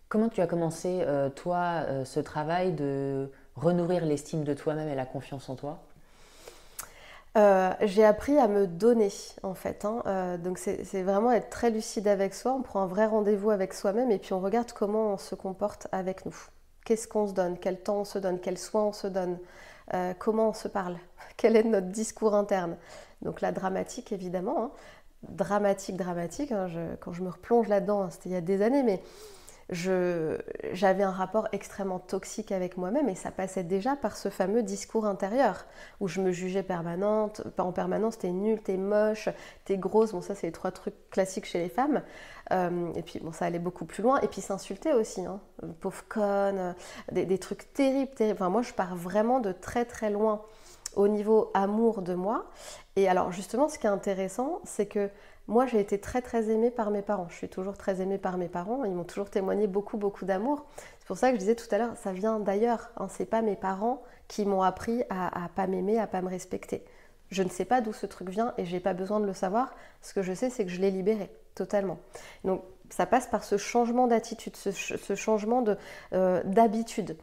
Comment tu as commencé, toi, ce travail de renourrir l'estime de toi-même et la confiance en toi ? J'ai appris à me donner, en fait. Donc c'est vraiment être très lucide avec soi. On prend un vrai rendez-vous avec soi-même et puis on regarde comment on se comporte avec nous. Qu'est-ce qu'on se donne ? Quel temps on se donne ? Quels soins on se donne ? Comment on se parle ? Quel est notre discours interne ? Donc la dramatique, évidemment. Hein. Dramatique. Quand je me replonge là-dedans, hein, c'était il y a des années, mais... j'avais un rapport extrêmement toxique avec moi-même et ça passait déjà par ce fameux discours intérieur où je me jugeais en permanence, t'es nulle, t'es moche, t'es grosse, bon ça c'est les 3 trucs classiques chez les femmes, et puis bon ça allait beaucoup plus loin, et puis s'insulter aussi, hein. Pauvre conne, des trucs terribles, enfin moi je pars vraiment de très très loin au niveau amour de moi, et alors justement ce qui est intéressant c'est que moi, j'ai été très très aimée par mes parents. Je suis toujours très aimée par mes parents. Ils m'ont toujours témoigné beaucoup d'amour. C'est pour ça que je disais tout à l'heure, ça vient d'ailleurs. Hein. C'est pas mes parents qui m'ont appris à pas m'aimer, à pas me respecter. Je ne sais pas d'où ce truc vient et j'ai pas besoin de le savoir. Ce que je sais, c'est que je l'ai libéré totalement. Donc, ça passe par ce changement d'attitude, ce changement d'habitude.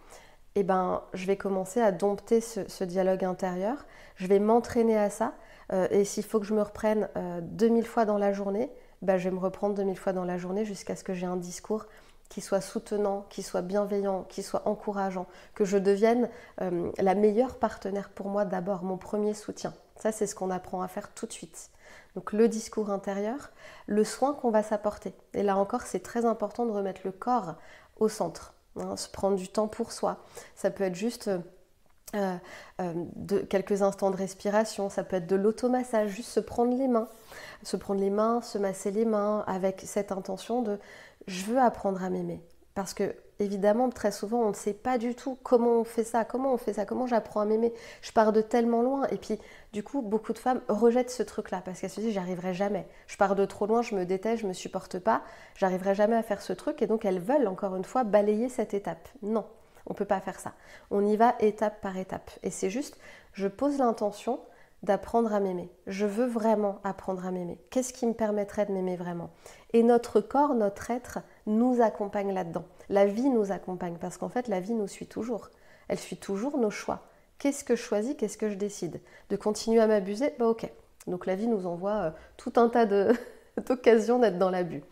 Et je vais commencer à dompter ce dialogue intérieur. Je vais m'entraîner à ça. Et s'il faut que je me reprenne 2000 fois dans la journée, je vais me reprendre 2000 fois dans la journée jusqu'à ce que j'ai un discours qui soit soutenant, qui soit bienveillant, qui soit encourageant, que je devienne la meilleure partenaire pour moi d'abord, mon premier soutien. Ça, c'est ce qu'on apprend à faire tout de suite. Donc le discours intérieur, le soin qu'on va s'apporter. Et là encore, c'est très important de remettre le corps au centre, hein, se prendre du temps pour soi. Ça peut être juste... de quelques instants de respiration, ça peut être de l'automassage, juste se prendre les mains, se masser les mains avec cette intention de je veux apprendre à m'aimer. Parce que évidemment très souvent on ne sait pas du tout comment on fait ça, comment j'apprends à m'aimer, je pars de tellement loin et puis du coup beaucoup de femmes rejettent ce truc là parce qu'elles se disent j'y arriverai jamais, je pars de trop loin, je me déteste, je me supporte pas, j'arriverai jamais à faire ce truc et donc elles veulent encore une fois balayer cette étape. Non. On ne peut pas faire ça. On y va étape par étape. Et c'est juste, je pose l'intention d'apprendre à m'aimer. Je veux vraiment apprendre à m'aimer. Qu'est-ce qui me permettrait de m'aimer vraiment ? Et notre corps, notre être, nous accompagne là-dedans. La vie nous accompagne parce qu'en fait, la vie nous suit toujours. Elle suit toujours nos choix. Qu'est-ce que je choisis ? Qu'est-ce que je décide ? De continuer à m'abuser ? Ok. Donc la vie nous envoie tout un tas d'occasions d'être dans l'abus.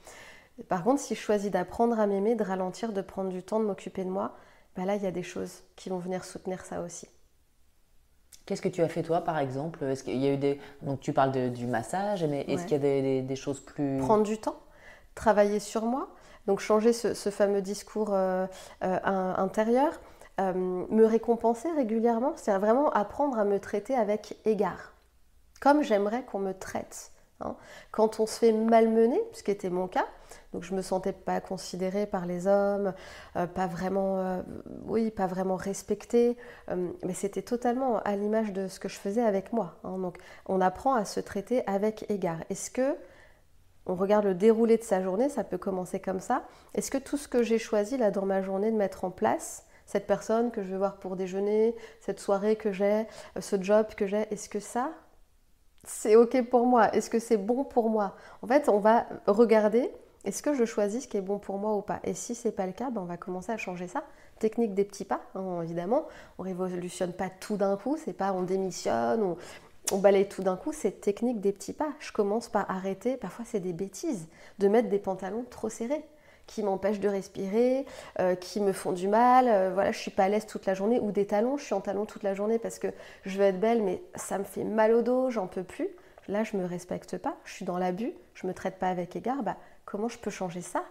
Par contre, si je choisis d'apprendre à m'aimer, de ralentir, de prendre du temps, de m'occuper de moi, là, il y a des choses qui vont venir soutenir ça aussi. Qu'est-ce que tu as fait toi, par exemple ? Est-ce qu'il y a eu donc tu parles du massage, mais est-ce qu'il y a des choses plus... Prendre du temps, travailler sur moi, donc changer ce fameux discours intérieur, me récompenser régulièrement, c'est-à-dire vraiment apprendre à me traiter avec égard, comme j'aimerais qu'on me traite. Hein. Quand on se fait malmener, ce qui était mon cas, donc je me sentais pas considérée par les hommes, pas vraiment respectée, mais c'était totalement à l'image de ce que je faisais avec moi. Hein. Donc on apprend à se traiter avec égard. Est-ce que on regarde le déroulé de sa journée, ça peut commencer comme ça. Est-ce que tout ce que j'ai choisi là dans ma journée de mettre en place, cette personne que je vais voir pour déjeuner, cette soirée que j'ai, ce job que j'ai, est-ce que ça c'est ok pour moi? Est-ce que c'est bon pour moi? En fait, on va regarder, est-ce que je choisis ce qui est bon pour moi ou pas? Et si c'est pas le cas, on va commencer à changer ça. Technique des petits pas, hein, évidemment. On révolutionne pas tout d'un coup, c'est pas on démissionne, on balaye tout d'un coup, c'est technique des petits pas. Je commence par arrêter, parfois c'est des bêtises, de mettre des pantalons trop serrés, qui m'empêchent de respirer, qui me font du mal, voilà, je suis pas à l'aise toute la journée, ou des talons, je suis en talons toute la journée parce que je veux être belle, mais ça me fait mal au dos, j'en peux plus. là je me respecte pas, je suis dans l'abus, je me traite pas avec égard, comment je peux changer ça?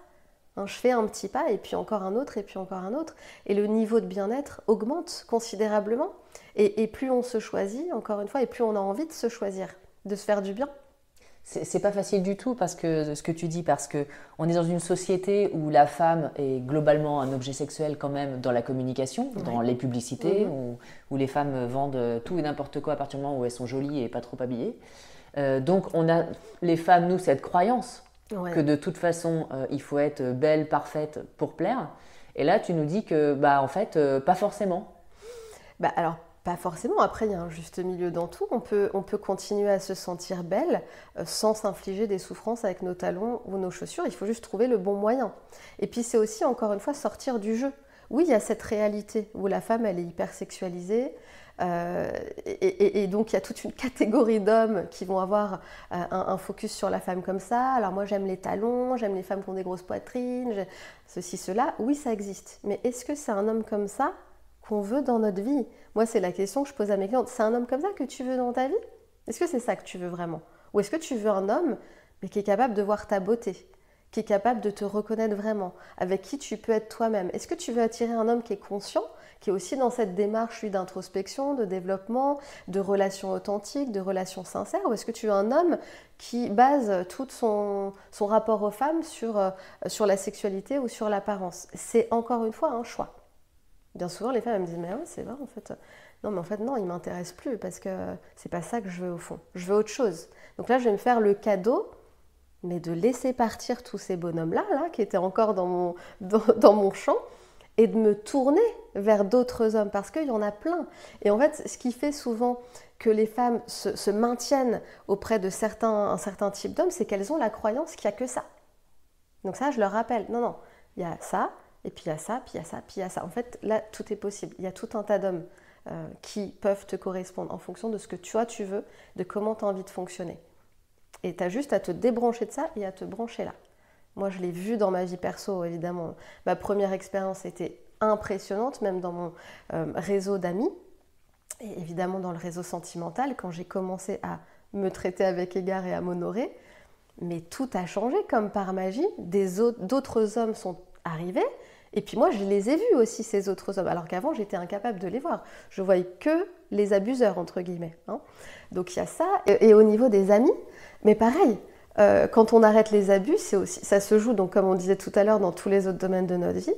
Je fais un petit pas et puis encore un autre et puis encore un autre. Et le niveau de bien-être augmente considérablement. Et plus on se choisit, encore une fois, et plus on a envie de se choisir, de se faire du bien. C'est pas facile du tout parce que ce que tu dis, parce que on est dans une société où la femme est globalement un objet sexuel quand même dans la communication, dans les publicités, où les femmes vendent tout et n'importe quoi à partir du moment où elles sont jolies et pas trop habillées. Donc on a, les femmes, nous, cette croyance que de toute façon, il faut être belle, parfaite pour plaire. Et là, tu nous dis que, en fait, pas forcément. Alors, pas forcément. Après, il y a un juste milieu dans tout. On peut continuer à se sentir belle sans s'infliger des souffrances avec nos talons ou nos chaussures. Il faut juste trouver le bon moyen. Et puis, c'est aussi, encore une fois, sortir du jeu. Oui, il y a cette réalité où la femme, elle est hyper sexualisée. Et donc, il y a toute une catégorie d'hommes qui vont avoir un focus sur la femme comme ça. Alors, moi, j'aime les talons, j'aime les femmes qui ont des grosses poitrines, ceci, cela. Oui, ça existe. Mais est-ce que c'est un homme comme ça qu'on veut dans notre vie? Moi, c'est la question que je pose à mes clientes. C'est un homme comme ça que tu veux dans ta vie? Est-ce que c'est ça que tu veux vraiment? Ou est-ce que tu veux un homme mais qui est capable de voir ta beauté, qui est capable de te reconnaître vraiment, avec qui tu peux être toi-même? Est-ce que tu veux attirer un homme qui est conscient, qui est aussi dans cette démarche d'introspection, de développement, de relations authentiques, de relations sincères? Ou est-ce que tu veux un homme qui base tout son rapport aux femmes sur la sexualité ou sur l'apparence? C'est encore une fois un choix. Bien souvent, les femmes elles me disent « mais ouais, c'est vrai, en fait, non, mais en fait, non, il ne m'intéresse plus parce que c'est pas ça que je veux au fond. Je veux autre chose. » Donc là, je vais me faire le cadeau, mais de laisser partir tous ces bonhommes-là, qui étaient encore dans mon champ, et de me tourner vers d'autres hommes, parce qu'il y en a plein. Et en fait, ce qui fait souvent que les femmes se maintiennent auprès de un certain type d'hommes, c'est qu'elles ont la croyance qu'il n'y a que ça. Donc ça, je leur rappelle, non, il y a ça, et puis il y a ça, puis il y a ça, puis il y a ça. En fait, là, tout est possible. Il y a tout un tas d'hommes qui peuvent te correspondre en fonction de ce que tu veux, de comment tu as envie de fonctionner. Et tu as juste à te débrancher de ça et à te brancher là. Moi, je l'ai vu dans ma vie perso, évidemment. Ma première expérience était impressionnante, même dans mon réseau d'amis. Et évidemment, dans le réseau sentimental, quand j'ai commencé à me traiter avec égard et à m'honorer, mais tout a changé comme par magie. D'autres hommes sont arrivés. Et puis moi, je les ai vus aussi, ces autres hommes, alors qu'avant, j'étais incapable de les voir. Je voyais que les abuseurs, entre guillemets. Donc il y a ça. Et au niveau des amis, mais pareil, quand on arrête les abus, ça se joue, donc, comme on disait tout à l'heure, dans tous les autres domaines de notre vie,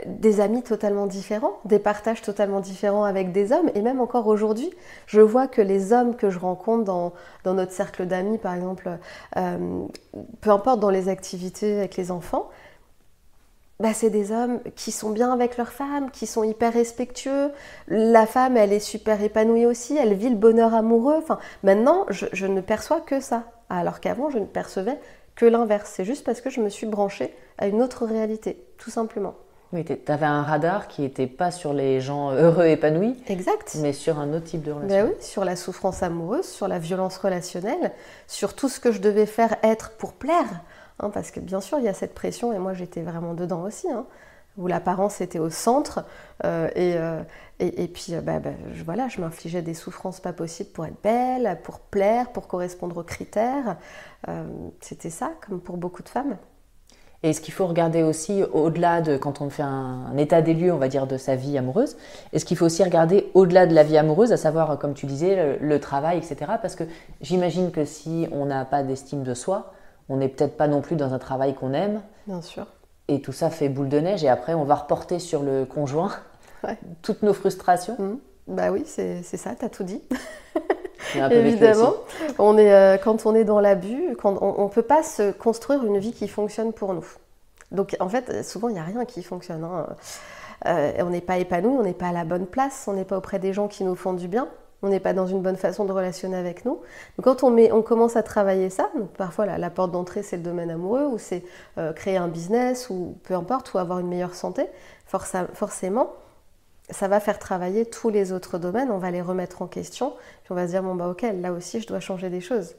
des amis totalement différents, des partages totalement différents avec des hommes. Et même encore aujourd'hui, je vois que les hommes que je rencontre dans notre cercle d'amis, par exemple, peu importe dans les activités avec les enfants, c'est des hommes qui sont bien avec leur femme, qui sont hyper respectueux. La femme, elle est super épanouie aussi, elle vit le bonheur amoureux. Enfin, maintenant, je ne perçois que ça. Alors qu'avant, je ne percevais que l'inverse. C'est juste parce que je me suis branchée à une autre réalité, tout simplement. Oui, tu avais un radar qui n'était pas sur les gens heureux, épanouis. Exact. Mais sur un autre type de relation. Oui, sur la souffrance amoureuse, sur la violence relationnelle, sur tout ce que je devais faire être pour plaire. Parce que bien sûr, il y a cette pression, et moi j'étais vraiment dedans aussi, où l'apparence était au centre, et puis je m'infligeais des souffrances pas possibles pour être belle, pour plaire, pour correspondre aux critères. C'était ça, comme pour beaucoup de femmes. Et ce qu'il faut regarder aussi, au-delà de, quand on fait un état des lieux, on va dire, de sa vie amoureuse, est-ce qu'il faut aussi regarder au-delà de la vie amoureuse, à savoir, comme tu disais, le travail, etc. Parce que j'imagine que si on n'a pas d'estime de soi, on n'est peut-être pas non plus dans un travail qu'on aime. Bien sûr. Et tout ça fait boule de neige, et après on va reporter sur le conjoint toutes nos frustrations. Oui, c'est ça, t'as tout dit. Évidemment, quand on est dans l'abus, on ne peut pas se construire une vie qui fonctionne pour nous. Donc en fait, souvent il n'y a rien qui fonctionne. On n'est pas épanoui, on n'est pas à la bonne place, on n'est pas auprès des gens qui nous font du bien. On n'est pas dans une bonne façon de relationner avec nous. Donc quand on commence à travailler ça, donc parfois la porte d'entrée c'est le domaine amoureux, ou c'est créer un business, ou peu importe, ou avoir une meilleure santé, forcément, ça va faire travailler tous les autres domaines, on va les remettre en question, puis on va se dire, ok, là aussi je dois changer des choses.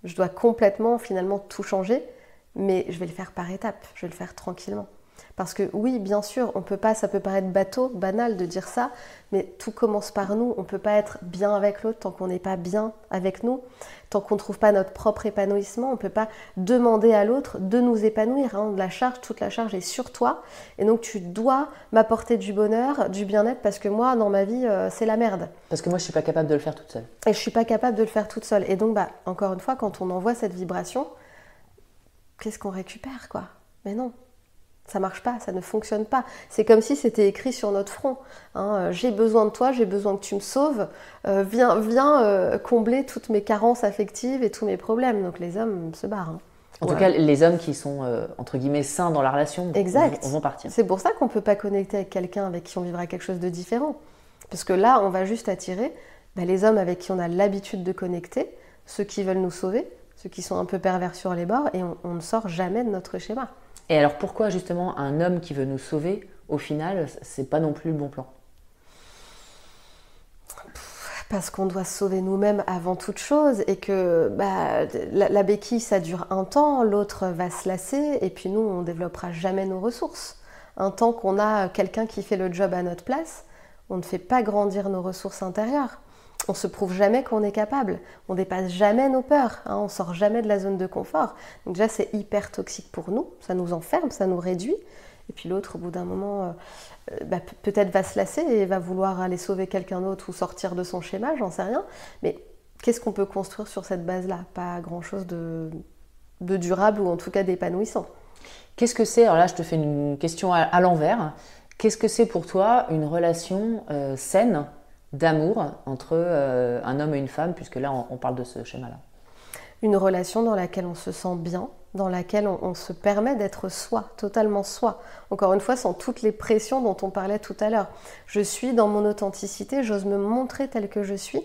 Je dois complètement, finalement, tout changer, mais je vais le faire par étapes, je vais le faire tranquillement. Parce que oui, bien sûr, on peut pas, ça peut paraître bateau, banal de dire ça, mais tout commence par nous. On ne peut pas être bien avec l'autre tant qu'on n'est pas bien avec nous, tant qu'on ne trouve pas notre propre épanouissement. On ne peut pas demander à l'autre de nous épanouir. Toute la charge est sur toi. Et donc tu dois m'apporter du bonheur, du bien-être, parce que moi, dans ma vie, c'est la merde. Parce que moi, je ne suis pas capable de le faire toute seule. Et je ne suis pas capable de le faire toute seule. Et donc, encore une fois, quand on envoie cette vibration, qu'est-ce qu'on récupère, quoi? Mais non. Ça marche pas, ça ne fonctionne pas. C'est comme si c'était écrit sur notre front. J'ai besoin de toi, j'ai besoin que tu me sauves. Viens combler toutes mes carences affectives et tous mes problèmes. Donc les hommes se barrent. En tout cas, les hommes qui sont, entre guillemets, sains dans la relation vont partir. C'est pour ça qu'on ne peut pas connecter avec quelqu'un avec qui on vivra quelque chose de différent. Parce que là, on va juste attirer les hommes avec qui on a l'habitude de connecter, ceux qui veulent nous sauver, ceux qui sont un peu pervers sur les bords, et on ne sort jamais de notre schéma. Et alors pourquoi justement un homme qui veut nous sauver, au final, c'est pas non plus le bon plan? Parce qu'on doit se sauver nous-mêmes avant toute chose et que la béquille ça dure un temps, l'autre va se lasser et puis nous on développera jamais nos ressources. Un temps qu'on a quelqu'un qui fait le job à notre place, on ne fait pas grandir nos ressources intérieures. On se prouve jamais qu'on est capable, on dépasse jamais nos peurs, on sort jamais de la zone de confort. Donc déjà c'est hyper toxique pour nous, ça nous enferme, ça nous réduit. Et puis l'autre, au bout d'un moment, peut-être va se lasser et va vouloir aller sauver quelqu'un d'autre ou sortir de son schéma, j'en sais rien. Mais qu'est-ce qu'on peut construire sur cette base-là? Pas grand-chose de durable ou en tout cas d'épanouissant. Qu'est-ce que c'est? Alors là, je te fais une question à l'envers. Qu'est-ce que c'est pour toi une relation saine d'amour entre un homme et une femme, puisque là, on parle de ce schéma-là? Une relation dans laquelle on se sent bien, dans laquelle on se permet d'être soi, totalement soi. Encore une fois, sans toutes les pressions dont on parlait tout à l'heure. Je suis dans mon authenticité, j'ose me montrer telle que je suis.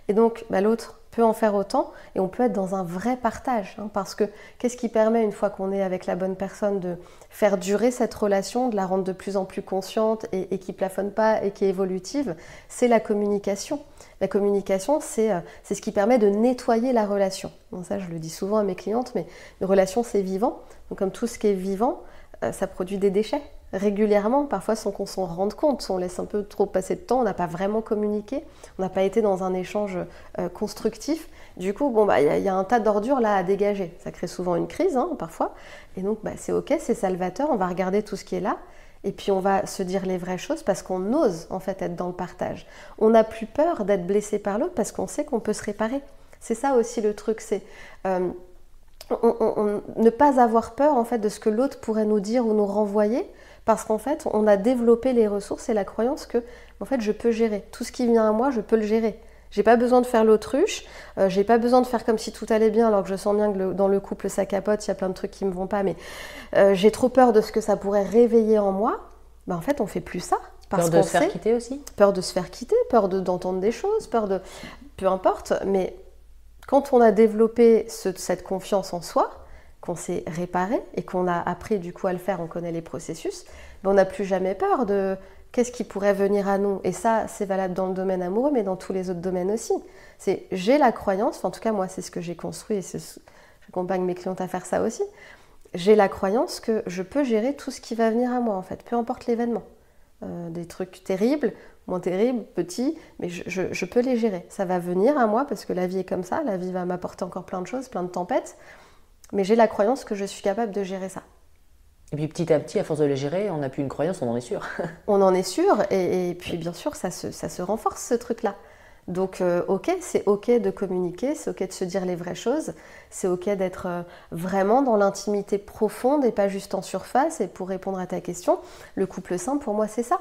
Et donc, l'autre peut en faire autant et on peut être dans un vrai partage. Parce que qu'est-ce qui permet, une fois qu'on est avec la bonne personne, de faire durer cette relation, de la rendre de plus en plus consciente et qui plafonne pas et qui est évolutive? C'est la communication. La communication, c'est ce qui permet de nettoyer la relation. Bon, ça, je le dis souvent à mes clientes, mais une relation, c'est vivant. Donc, comme tout ce qui est vivant, ça produit des déchets régulièrement, parfois sans qu'on s'en rende compte. On laisse un peu trop passer de temps, on n'a pas vraiment communiqué, on n'a pas été dans un échange constructif. Du coup, y a un tas d'ordures là à dégager. Ça crée souvent une crise, parfois. Et donc, c'est ok, c'est salvateur, on va regarder tout ce qui est là. Et puis on va se dire les vraies choses parce qu'on ose en fait être dans le partage. On n'a plus peur d'être blessé par l'autre parce qu'on sait qu'on peut se réparer. C'est ça aussi le truc, c'est ne pas avoir peur en fait de ce que l'autre pourrait nous dire ou nous renvoyer, parce qu'en fait on a développé les ressources et la croyance que en fait je peux gérer. Tout ce qui vient à moi, je peux le gérer. J'ai pas besoin de faire l'autruche, j'ai pas besoin de faire comme si tout allait bien alors que je sens bien que dans le couple ça capote, il y a plein de trucs qui me vont pas, mais j'ai trop peur de ce que ça pourrait réveiller en moi. En fait on fait plus ça. Peur de se faire quitter aussi? Peur de se faire quitter, peur d'entendre des choses, peur de... Peu importe, mais quand on a développé cette confiance en soi, qu'on s'est réparé et qu'on a appris du coup à le faire, on connaît les processus, on n'a plus jamais peur de... Qu'est-ce qui pourrait venir à nous? Et ça, c'est valable dans le domaine amoureux, mais dans tous les autres domaines aussi. J'ai la croyance, en tout cas moi, c'est ce que j'ai construit et j'accompagne mes clientes à faire ça aussi. J'ai la croyance que je peux gérer tout ce qui va venir à moi, en fait, peu importe l'événement. Des trucs terribles, moins terribles, petits, mais je peux les gérer. Ça va venir à moi parce que la vie est comme ça, la vie va m'apporter encore plein de choses, plein de tempêtes, mais j'ai la croyance que je suis capable de gérer ça. Et puis petit à petit, à force de les gérer, on n'a plus une croyance, on en est sûr. On en est sûr, et puis bien sûr, ça se renforce ce truc-là. Donc ok, c'est ok de communiquer, c'est ok de se dire les vraies choses, c'est ok d'être vraiment dans l'intimité profonde et pas juste en surface. Et pour répondre à ta question, le couple sain, pour moi, c'est ça.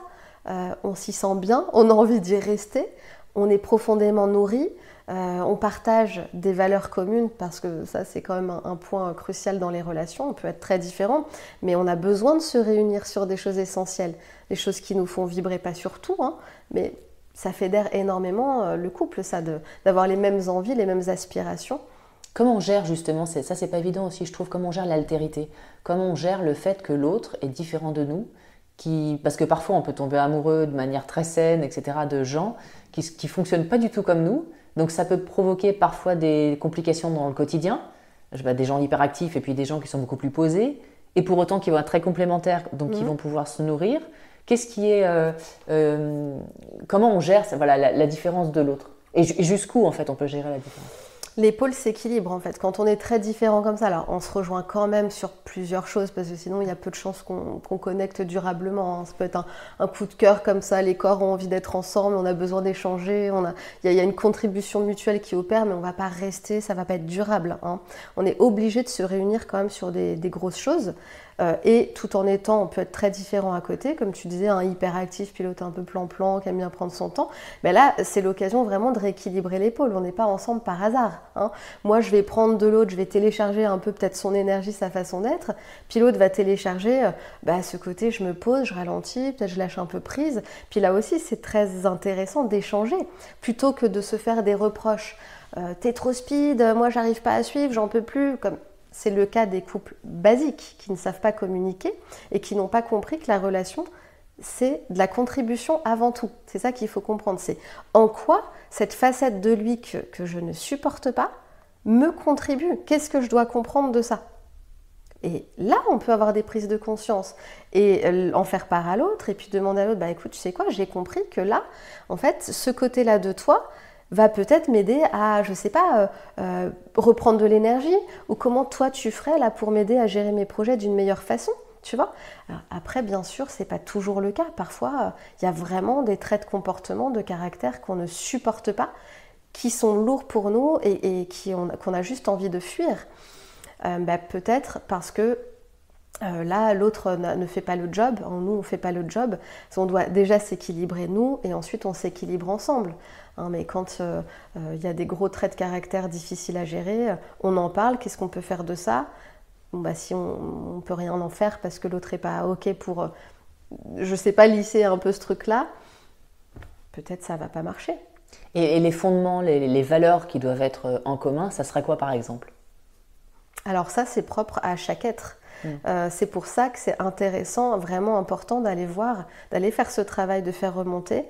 On s'y sent bien, on a envie d'y rester, on est profondément nourri. On partage des valeurs communes parce que ça c'est quand même un point crucial dans les relations. On peut être très différents, mais on a besoin de se réunir sur des choses essentielles, des choses qui nous font vibrer, pas sur tout, mais ça fédère énormément le couple, ça, d'avoir les mêmes envies, les mêmes aspirations. Comment on gère justement, ça c'est pas évident aussi, je trouve, comment on gère l'altérité, comment on gère le fait que l'autre est différent de nous, parce que parfois on peut tomber amoureux de manière très saine, etc., de gens qui fonctionnent pas du tout comme nous. Donc ça peut provoquer parfois des complications dans le quotidien, des gens hyperactifs et puis des gens qui sont beaucoup plus posés. et pour autant qui vont être très complémentaires, donc qui vont pouvoir se nourrir. Qu'est-ce qui est, comment on gère la différence de l'autre et jusqu'où en fait on peut gérer la différence? Les pôles s'équilibrent en fait. Quand on est très différents comme ça, alors on se rejoint quand même sur plusieurs choses parce que sinon il y a peu de chances qu'on connecte durablement. Hein. Ça peut être un coup de cœur comme ça, les corps ont envie d'être ensemble, on a besoin d'échanger, il y a une contribution mutuelle qui opère, mais on ne va pas rester, ça ne va pas être durable. Hein. On est obligé de se réunir quand même sur des grosses choses. Et tout en étant, on peut être très différent à côté, comme tu disais, un hyperactif, pilote un peu plan-plan, qui aime bien prendre son temps. Mais là, c'est l'occasion vraiment de rééquilibrer les pôles. On n'est pas ensemble par hasard. Hein. Moi, je vais prendre de l'autre, je vais télécharger un peu peut-être son énergie, sa façon d'être. Puis l'autre va télécharger ce côté, je me pose, je ralentis, peut-être je lâche un peu prise. Puis là aussi, c'est très intéressant d'échanger, plutôt que de se faire des reproches. T'es trop speed, moi j'arrive pas à suivre, j'en peux plus. C'est le cas des couples basiques qui ne savent pas communiquer et qui n'ont pas compris que la relation, c'est de la contribution avant tout. C'est ça qu'il faut comprendre. C'est en quoi cette facette de lui que je ne supporte pas me contribue. Qu'est-ce que je dois comprendre de ça? Et là, on peut avoir des prises de conscience et en faire part à l'autre et puis demander à l'autre, écoute, tu sais quoi, j'ai compris que là, en fait, ce côté-là de toi va peut-être m'aider à, je sais pas, reprendre de l'énergie, ou comment toi tu ferais là pour m'aider à gérer mes projets d'une meilleure façon, tu vois. Alors, après, bien sûr, c'est pas toujours le cas. Parfois, il y a vraiment des traits de comportement, de caractère qu'on ne supporte pas, qui sont lourds pour nous et qu'on a juste envie de fuir. Peut-être parce que là, l'autre ne fait pas le job, nous, on ne fait pas le job. On doit déjà s'équilibrer, nous, et ensuite on s'équilibre ensemble. Hein, mais quand y a des gros traits de caractère difficiles à gérer, on en parle, qu'est-ce qu'on peut faire de ça? Si on ne peut rien en faire parce que l'autre n'est pas OK pour, je ne sais pas, lisser un peu ce truc-là, peut-être ça ne va pas marcher. Et les fondements, les valeurs qui doivent être en commun, ça serait quoi par exemple? Alors ça, c'est propre à chaque être. C'est pour ça que c'est intéressant, vraiment important d'aller faire ce travail, de faire remonter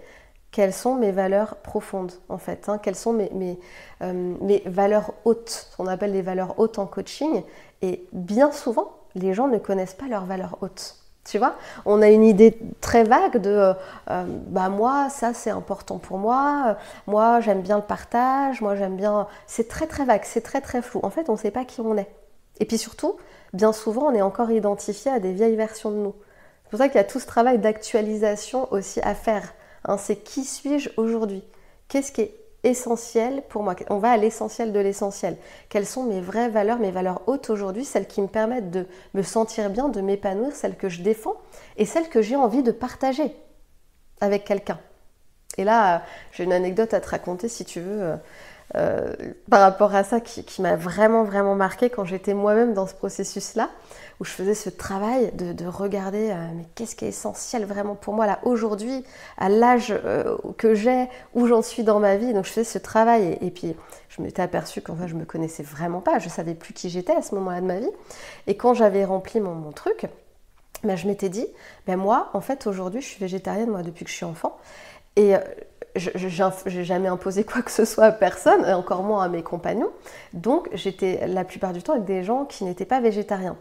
quelles sont mes valeurs profondes en fait, hein, quelles sont mes valeurs hautes, ce qu'on appelle les valeurs hautes en coaching. Et bien souvent, les gens ne connaissent pas leurs valeurs hautes. Tu vois, on a une idée très vague de moi, ça c'est important pour moi, moi j'aime bien le partage, moi j'aime bien. C'est très très vague, c'est très très flou. En fait, on ne sait pas qui on est. Et puis surtout, bien souvent, on est encore identifié à des vieilles versions de nous. C'est pour ça qu'il y a tout ce travail d'actualisation aussi à faire. Hein, c'est qui suis-je aujourd'hui? Qu'est-ce qui est essentiel pour moi? On va à l'essentiel de l'essentiel. Quelles sont mes vraies valeurs, mes valeurs hautes aujourd'hui, celles qui me permettent de me sentir bien, de m'épanouir, celles que je défends et celles que j'ai envie de partager avec quelqu'un. Et là, j'ai une anecdote à te raconter si tu veux. Par rapport à ça qui m'a vraiment vraiment marquée quand j'étais moi-même dans ce processus-là, où je faisais ce travail de regarder mais qu'est-ce qui est essentiel vraiment pour moi là aujourd'hui, à l'âge que j'ai, où j'en suis dans ma vie. Donc je faisais ce travail et puis je m'étais aperçue qu'en fait je me connaissais vraiment pas, je savais plus qui j'étais à ce moment-là de ma vie. Et quand j'avais rempli mon truc, je m'étais dit, moi en fait aujourd'hui je suis végétarienne moi depuis que je suis enfant et je n'ai jamais imposé quoi que ce soit à personne, et encore moins à mes compagnons. Donc, j'étais la plupart du temps avec des gens qui n'étaient pas végétariens.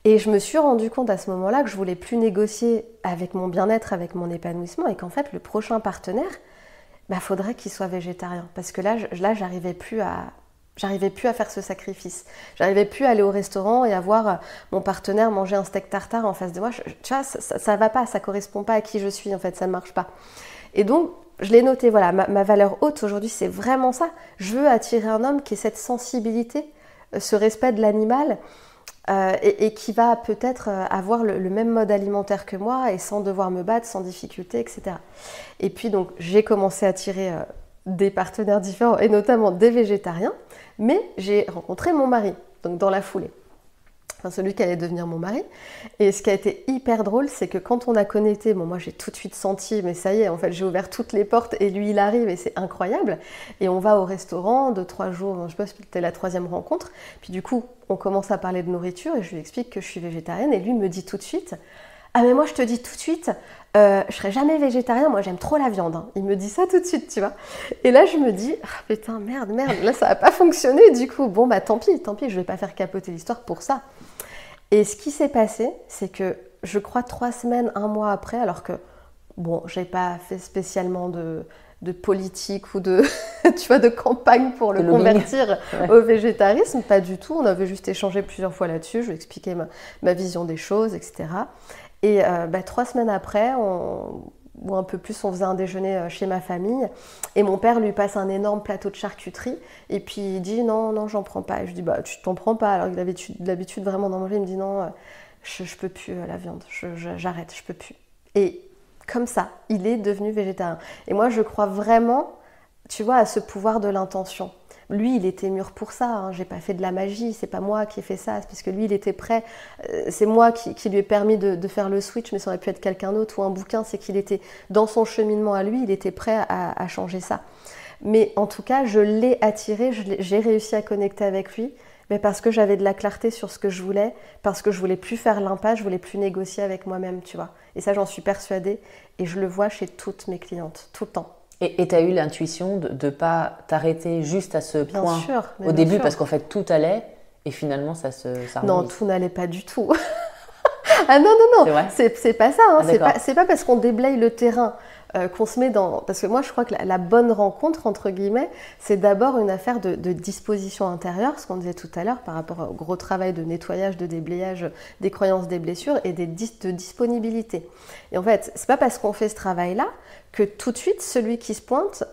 Et je me suis rendu compte à ce moment-là que je voulais plus négocier avec mon bien-être, avec mon épanouissement, et qu'en fait, le prochain partenaire, faudrait qu'il soit végétarien. Parce que là j'arrivais plus à faire ce sacrifice. J'arrivais plus à aller au restaurant et à voir mon partenaire manger un steak tartare en face de moi. Tu vois, ça va pas, ça correspond pas à qui je suis, en fait, ça ne marche pas. Et donc, je l'ai noté, voilà, ma valeur haute aujourd'hui, c'est vraiment ça. Je veux attirer un homme qui ait cette sensibilité, ce respect de l'animal, et qui va peut-être avoir le même mode alimentaire que moi, et sans devoir me battre, sans difficulté, etc. Et puis donc, j'ai commencé à attirer des partenaires différents, et notamment des végétariens, mais j'ai rencontré mon mari, donc dans la foulée. Enfin, celui qui allait devenir mon mari. Et ce qui a été hyper drôle, c'est que quand on a connecté, moi j'ai tout de suite senti, mais ça y est, en fait j'ai ouvert toutes les portes et lui il arrive et c'est incroyable. Et on va au restaurant 2-3 jours, je sais pas si c'était la 3e rencontre. Puis du coup, on commence à parler de nourriture et je lui explique que je suis végétarienne et lui me dit tout de suite, ah mais moi je te dis tout de suite, je serai jamais végétarien, moi j'aime trop la viande. Hein. Il me dit ça tout de suite, tu vois. Et là je me dis, putain merde, là ça va pas fonctionner du coup. Bon tant pis, je vais pas faire capoter l'histoire pour ça. Et ce qui s'est passé, c'est que je crois 3 semaines, 1 mois après, alors que, bon, j'ai pas fait spécialement de politique ou de, tu vois, de campagne pour le convertir au végétarisme, pas du tout. On avait juste échangé plusieurs fois là-dessus, je lui expliquais ma vision des choses, etc. Et 3 semaines après, ou un peu plus, on faisait un déjeuner chez ma famille et mon père lui passe un énorme plateau de charcuterie et puis il dit non, j'en prends pas. Et je dis tu t'en prends pas, alors qu'il avait l'habitude vraiment d'en manger. Il me dit non, je peux plus la viande, j'arrête, je peux plus. Et comme ça, il est devenu végétarien. Et moi, je crois vraiment, tu vois, à ce pouvoir de l'intention. Lui, il était mûr pour ça, hein. J'ai pas fait de la magie, c'est pas moi qui ai fait ça, c'est parce que lui, il était prêt. C'est moi qui lui ai permis de faire le switch, mais ça aurait pu être quelqu'un d'autre ou un bouquin, c'est qu'il était dans son cheminement à lui, il était prêt à changer ça. Mais en tout cas, je l'ai attiré, j'ai réussi à connecter avec lui, mais parce que j'avais de la clarté sur ce que je voulais, parce que je voulais plus faire l'impasse, je voulais plus négocier avec moi-même, tu vois. Et ça, j'en suis persuadée, et je le vois chez toutes mes clientes, tout le temps. Et tu as eu l'intuition de ne pas t'arrêter juste à ce point au début, parce qu'en fait tout allait et finalement ça remonte. Non, tout n'allait pas du tout. Ah non, c'est pas ça. Hein. C'est pas parce qu'on déblaye le terrain qu'on se met dans... Parce que moi, je crois que la bonne rencontre, entre guillemets, c'est d'abord une affaire de disposition intérieure, ce qu'on disait tout à l'heure, par rapport au gros travail de nettoyage, de déblayage des croyances, des blessures, et de disponibilité. Et en fait, c'est pas parce qu'on fait ce travail-là que tout de suite, celui qui se pointe,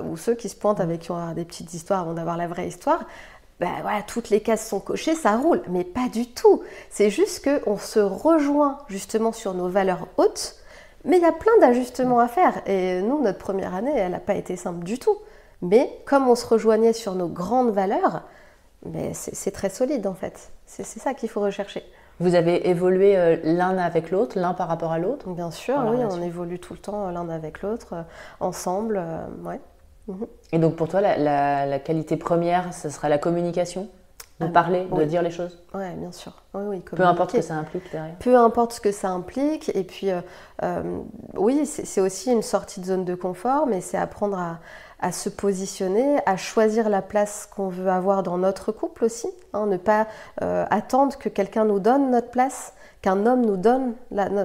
ou ceux qui se pointent avec qui on va avoir des petites histoires avant d'avoir la vraie histoire, voilà, toutes les cases sont cochées, ça roule. Mais pas du tout. C'est juste qu'on se rejoint justement sur nos valeurs hautes, mais il y a plein d'ajustements à faire. Et nous, notre première année, elle n'a pas été simple du tout. Mais comme on se rejoignait sur nos grandes valeurs, c'est très solide en fait. C'est ça qu'il faut rechercher. Vous avez évolué l'un avec l'autre, l'un par rapport à l'autre? Bien sûr, oui, on évolue tout le temps l'un avec l'autre, ensemble, ouais. Et donc pour toi, la qualité première, ce sera la communication? De parler, de dire les choses? Oui, bien sûr. Oui, peu importe ce que ça implique derrière. Peu importe ce que ça implique. Et puis, oui, c'est aussi une sortie de zone de confort, mais c'est apprendre à se positionner, à choisir la place qu'on veut avoir dans notre couple aussi. Hein, ne pas attendre que quelqu'un nous donne notre place, qu'un homme nous donne,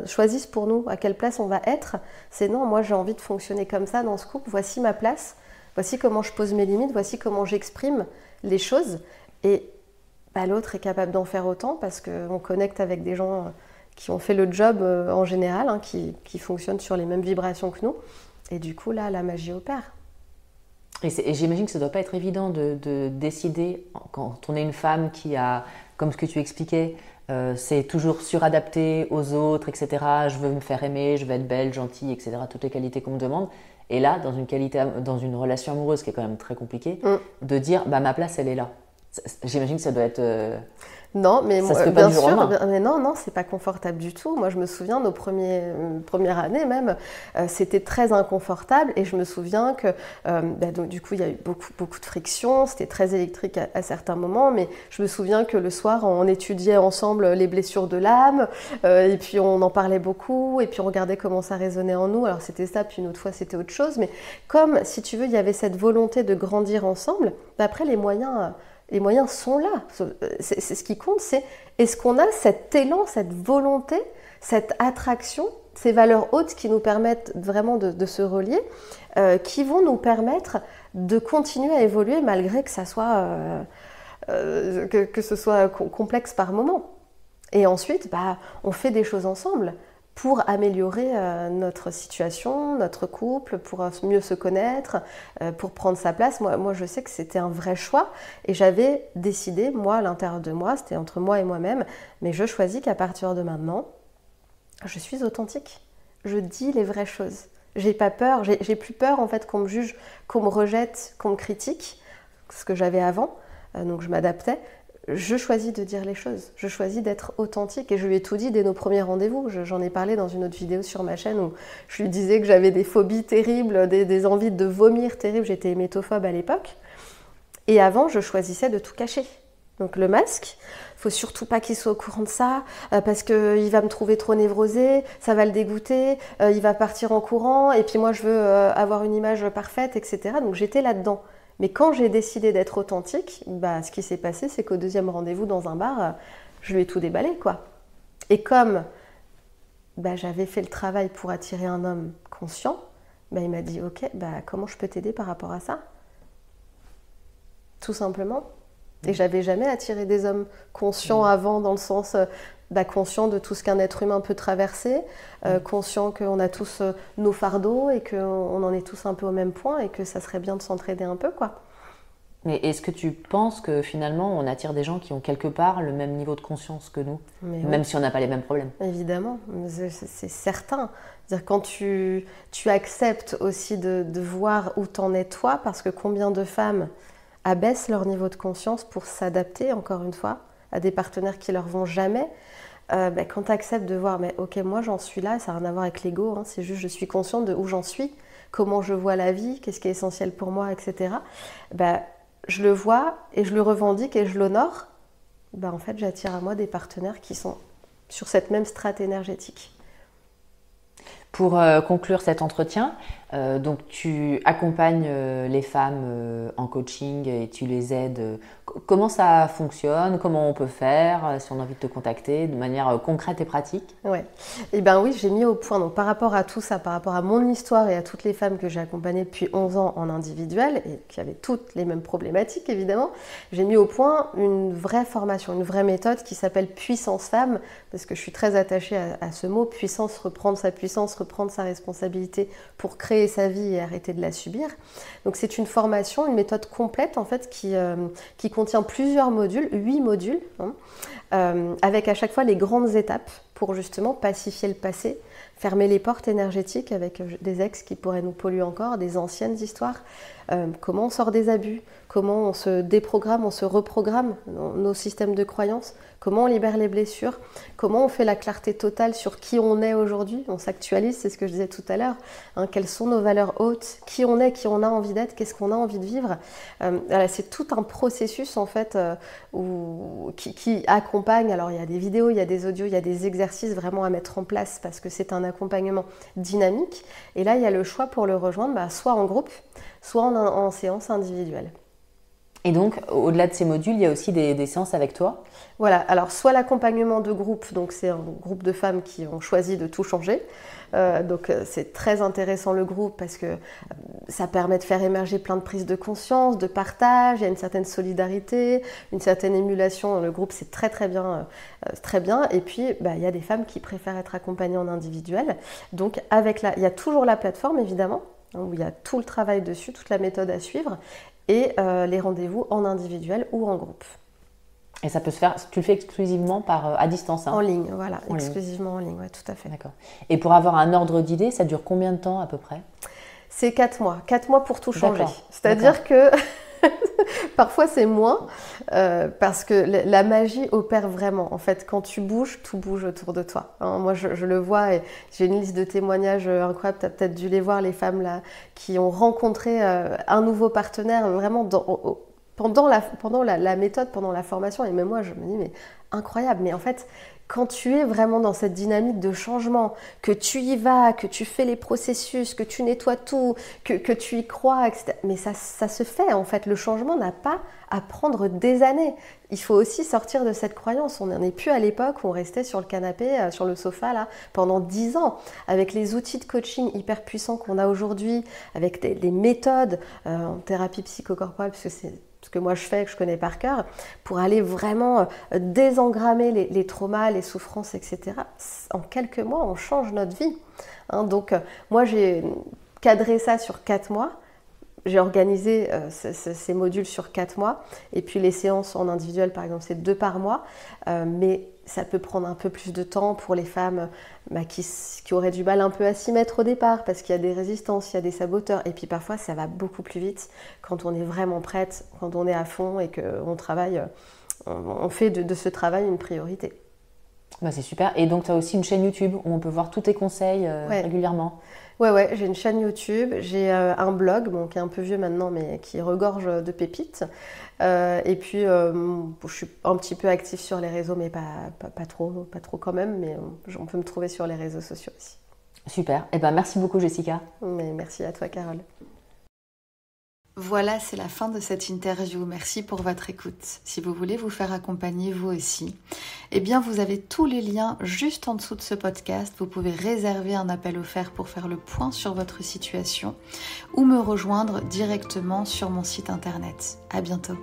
choisisse pour nous à quelle place on va être. C'est non, moi j'ai envie de fonctionner comme ça dans ce couple, voici ma place, voici comment je pose mes limites, voici comment j'exprime les choses. Et l'autre est capable d'en faire autant parce qu'on connecte avec des gens qui ont fait le job en général, hein, qui fonctionnent sur les mêmes vibrations que nous. Et du coup, là, la magie opère. Et j'imagine que ça ne doit pas être évident de décider, quand on est une femme qui a, comme ce que tu expliquais, c'est toujours suradapté aux autres, etc. Je veux me faire aimer, je veux être belle, gentille, etc. Toutes les qualités qu'on me demande. Et là, dans une relation amoureuse qui est quand même très compliquée, de dire ma place, elle est là. J'imagine que ça doit être... Non, mais ça se fait pas bien du jour au lendemain. Mais non, c'est pas confortable du tout. Moi, je me souviens, nos premières années même, c'était très inconfortable. Et je me souviens que, donc, du coup, il y a eu beaucoup de friction. C'était très électrique à certains moments. Mais je me souviens que le soir, on étudiait ensemble les blessures de l'âme. Et puis, on en parlait beaucoup. Et puis, on regardait comment ça résonnait en nous. Alors, c'était ça. Puis, une autre fois, c'était autre chose. Mais comme, si tu veux, il y avait cette volonté de grandir ensemble, après, les moyens sont là. C'est ce qui compte, c'est est-ce qu'on a cet élan, cette volonté, cette attraction, ces valeurs hautes qui nous permettent vraiment de se relier, qui vont nous permettre de continuer à évoluer malgré que ça soit, que ce soit complexe par moment. Et ensuite, on fait des choses ensemble pour améliorer notre situation, notre couple, pour mieux se connaître, pour prendre sa place. Moi, je sais que c'était un vrai choix et j'avais décidé, moi, à l'intérieur de moi, c'était entre moi et moi-même, mais je choisis qu'à partir de maintenant, je suis authentique. Je dis les vraies choses. J'ai pas peur, j'ai plus peur en fait qu'on me juge, qu'on me rejette, qu'on me critique, ce que j'avais avant, donc je m'adaptais. Je choisis de dire les choses, je choisis d'être authentique et je lui ai tout dit dès nos premiers rendez-vous. J'en ai parlé dans une autre vidéo sur ma chaîne où je lui disais que j'avais des phobies terribles, des envies de vomir terribles, j'étais hémétophobe à l'époque. Et avant, je choisissais de tout cacher. Donc le masque, il ne faut surtout pas qu'il soit au courant de ça parce qu'il va me trouver trop névrosée, ça va le dégoûter, il va partir en courant et puis moi je veux avoir une image parfaite, etc. Donc j'étais là-dedans. Mais quand j'ai décidé d'être authentique, ce qui s'est passé, c'est qu'au deuxième rendez-vous dans un bar, je lui ai tout déballé, quoi. Et comme j'avais fait le travail pour attirer un homme conscient, il m'a dit, ok, comment je peux t'aider par rapport à ça? Tout simplement. Et j'avais jamais attiré des hommes conscients avant, dans le sens conscient de tout ce qu'un être humain peut traverser, conscient qu'on a tous nos fardeaux et qu'on en est tous un peu au même point et que ça serait bien de s'entraider un peu, quoi. Mais est-ce que tu penses que finalement on attire des gens qui ont quelque part le même niveau de conscience que nous, même si on n'a pas les mêmes problèmes? Évidemment, c'est certain. C'est-à-dire quand tu acceptes aussi de voir où t'en es toi, parce que combien de femmes abaissent leur niveau de conscience pour s'adapter, encore une fois, à des partenaires qui leur vont jamais. Quand tu acceptes de voir, mais ok, moi j'en suis là, ça n'a rien à voir avec l'ego, c'est juste je suis consciente de où j'en suis, comment je vois la vie, qu'est-ce qui est essentiel pour moi, etc. Je le vois et je le revendique et je l'honore. En fait, j'attire à moi des partenaires qui sont sur cette même strate énergétique. Pour conclure cet entretien, donc tu accompagnes les femmes en coaching et tu les aides. Comment ça fonctionne? Comment on peut faire si on a envie de te contacter de manière concrète et pratique? Ouais. Oui, j'ai mis au point, donc par rapport à tout ça, par rapport à mon histoire et à toutes les femmes que j'ai accompagnées depuis 11 ans en individuel et qui avaient toutes les mêmes problématiques évidemment, j'ai mis au point une vraie formation, une vraie méthode qui s'appelle Puissance Femme, parce que je suis très attachée à ce mot, puissance, reprendre sa puissance, reprendre sa responsabilité pour créer sa vie et arrêter de la subir. Donc c'est une formation, une méthode complète en fait qui contient plusieurs modules, 8 modules, avec à chaque fois les grandes étapes pour justement pacifier le passé, fermer les portes énergétiques avec des ex qui pourraient nous polluer encore, des anciennes histoires, comment on sort des abus, comment on se déprogramme, on se reprogramme nos systèmes de croyances, comment on libère les blessures, comment on fait la clarté totale sur qui on est aujourd'hui, on s'actualise, c'est ce que je disais tout à l'heure, quelles sont nos valeurs hautes, qui on est, qui on a envie d'être, qu'est-ce qu'on a envie de vivre. C'est tout un processus en fait qui accompagne, alors il y a des vidéos, il y a des audios, il y a des exercices vraiment à mettre en place parce que c'est un accompagnement dynamique. Et là, il y a le choix pour le rejoindre, soit en groupe, soit en séance individuelle. Et donc, au-delà de ces modules, il y a aussi des séances avec toi? Voilà, alors soit l'accompagnement de groupe, donc c'est un groupe de femmes qui ont choisi de tout changer. Donc c'est très intéressant le groupe parce que ça permet de faire émerger plein de prises de conscience, de partage, il y a une certaine solidarité, une certaine émulation. Le groupe, c'est très très bien, très bien. Et puis, il y a des femmes qui préfèrent être accompagnées en individuel. Donc il y a toujours la plateforme évidemment, où il y a tout le travail dessus, toute la méthode à suivre, et les rendez-vous en individuel ou en groupe. Et ça peut se faire, tu le fais exclusivement à distance, En ligne, voilà, exclusivement en ligne, ouais, tout à fait. D'accord. Et pour avoir un ordre d'idée, ça dure combien de temps à peu près? C'est 4 mois. 4 mois pour tout changer. C'est-à-dire que parfois c'est moins, parce que la magie opère vraiment. En fait, quand tu bouges, tout bouge autour de toi. Moi, je le vois et j'ai une liste de témoignages incroyable. Tu as peut-être dû les voir, les femmes là, qui ont rencontré un nouveau partenaire vraiment pendant la méthode, pendant la formation. Et même moi, je me dis, mais incroyable. Mais en fait, quand tu es vraiment dans cette dynamique de changement, que tu y vas, que tu fais les processus, que tu nettoies tout, que tu y crois, etc. Mais ça se fait en fait. Le changement n'a pas à prendre des années. Il faut aussi sortir de cette croyance. On n'en est plus à l'époque où on restait sur le canapé, sur le sofa là, pendant 10 ans. Avec les outils de coaching hyper puissants qu'on a aujourd'hui, avec des méthodes en thérapie psychocorporelle, parce que c'est ce que moi je fais, que je connais par cœur, pour aller vraiment désengrammer les traumas, les souffrances, etc. En quelques mois, on change notre vie. Donc, moi, j'ai cadré ça sur 4 mois. J'ai organisé ces modules sur 4 mois. Et puis, les séances en individuel, par exemple, c'est 2 par mois. Mais ça peut prendre un peu plus de temps pour les femmes qui auraient du mal un peu à s'y mettre au départ parce qu'il y a des résistances, il y a des saboteurs. Et puis parfois, ça va beaucoup plus vite quand on est vraiment prête, quand on est à fond et qu'on travaille, on fait de ce travail une priorité. C'est super. Et donc, tu as aussi une chaîne YouTube où on peut voir tous tes conseils régulièrement. Ouais, j'ai une chaîne YouTube, j'ai un blog qui est un peu vieux maintenant mais qui regorge de pépites. Et puis je suis un petit peu active sur les réseaux mais pas trop quand même, mais on peut me trouver sur les réseaux sociaux aussi. Super. Merci beaucoup Jessica. Mais merci à toi Carole. Voilà, c'est la fin de cette interview. Merci pour votre écoute. Si vous voulez vous faire accompagner vous aussi, eh bien vous avez tous les liens juste en dessous de ce podcast. Vous pouvez réserver un appel offert pour faire le point sur votre situation ou me rejoindre directement sur mon site internet. À bientôt.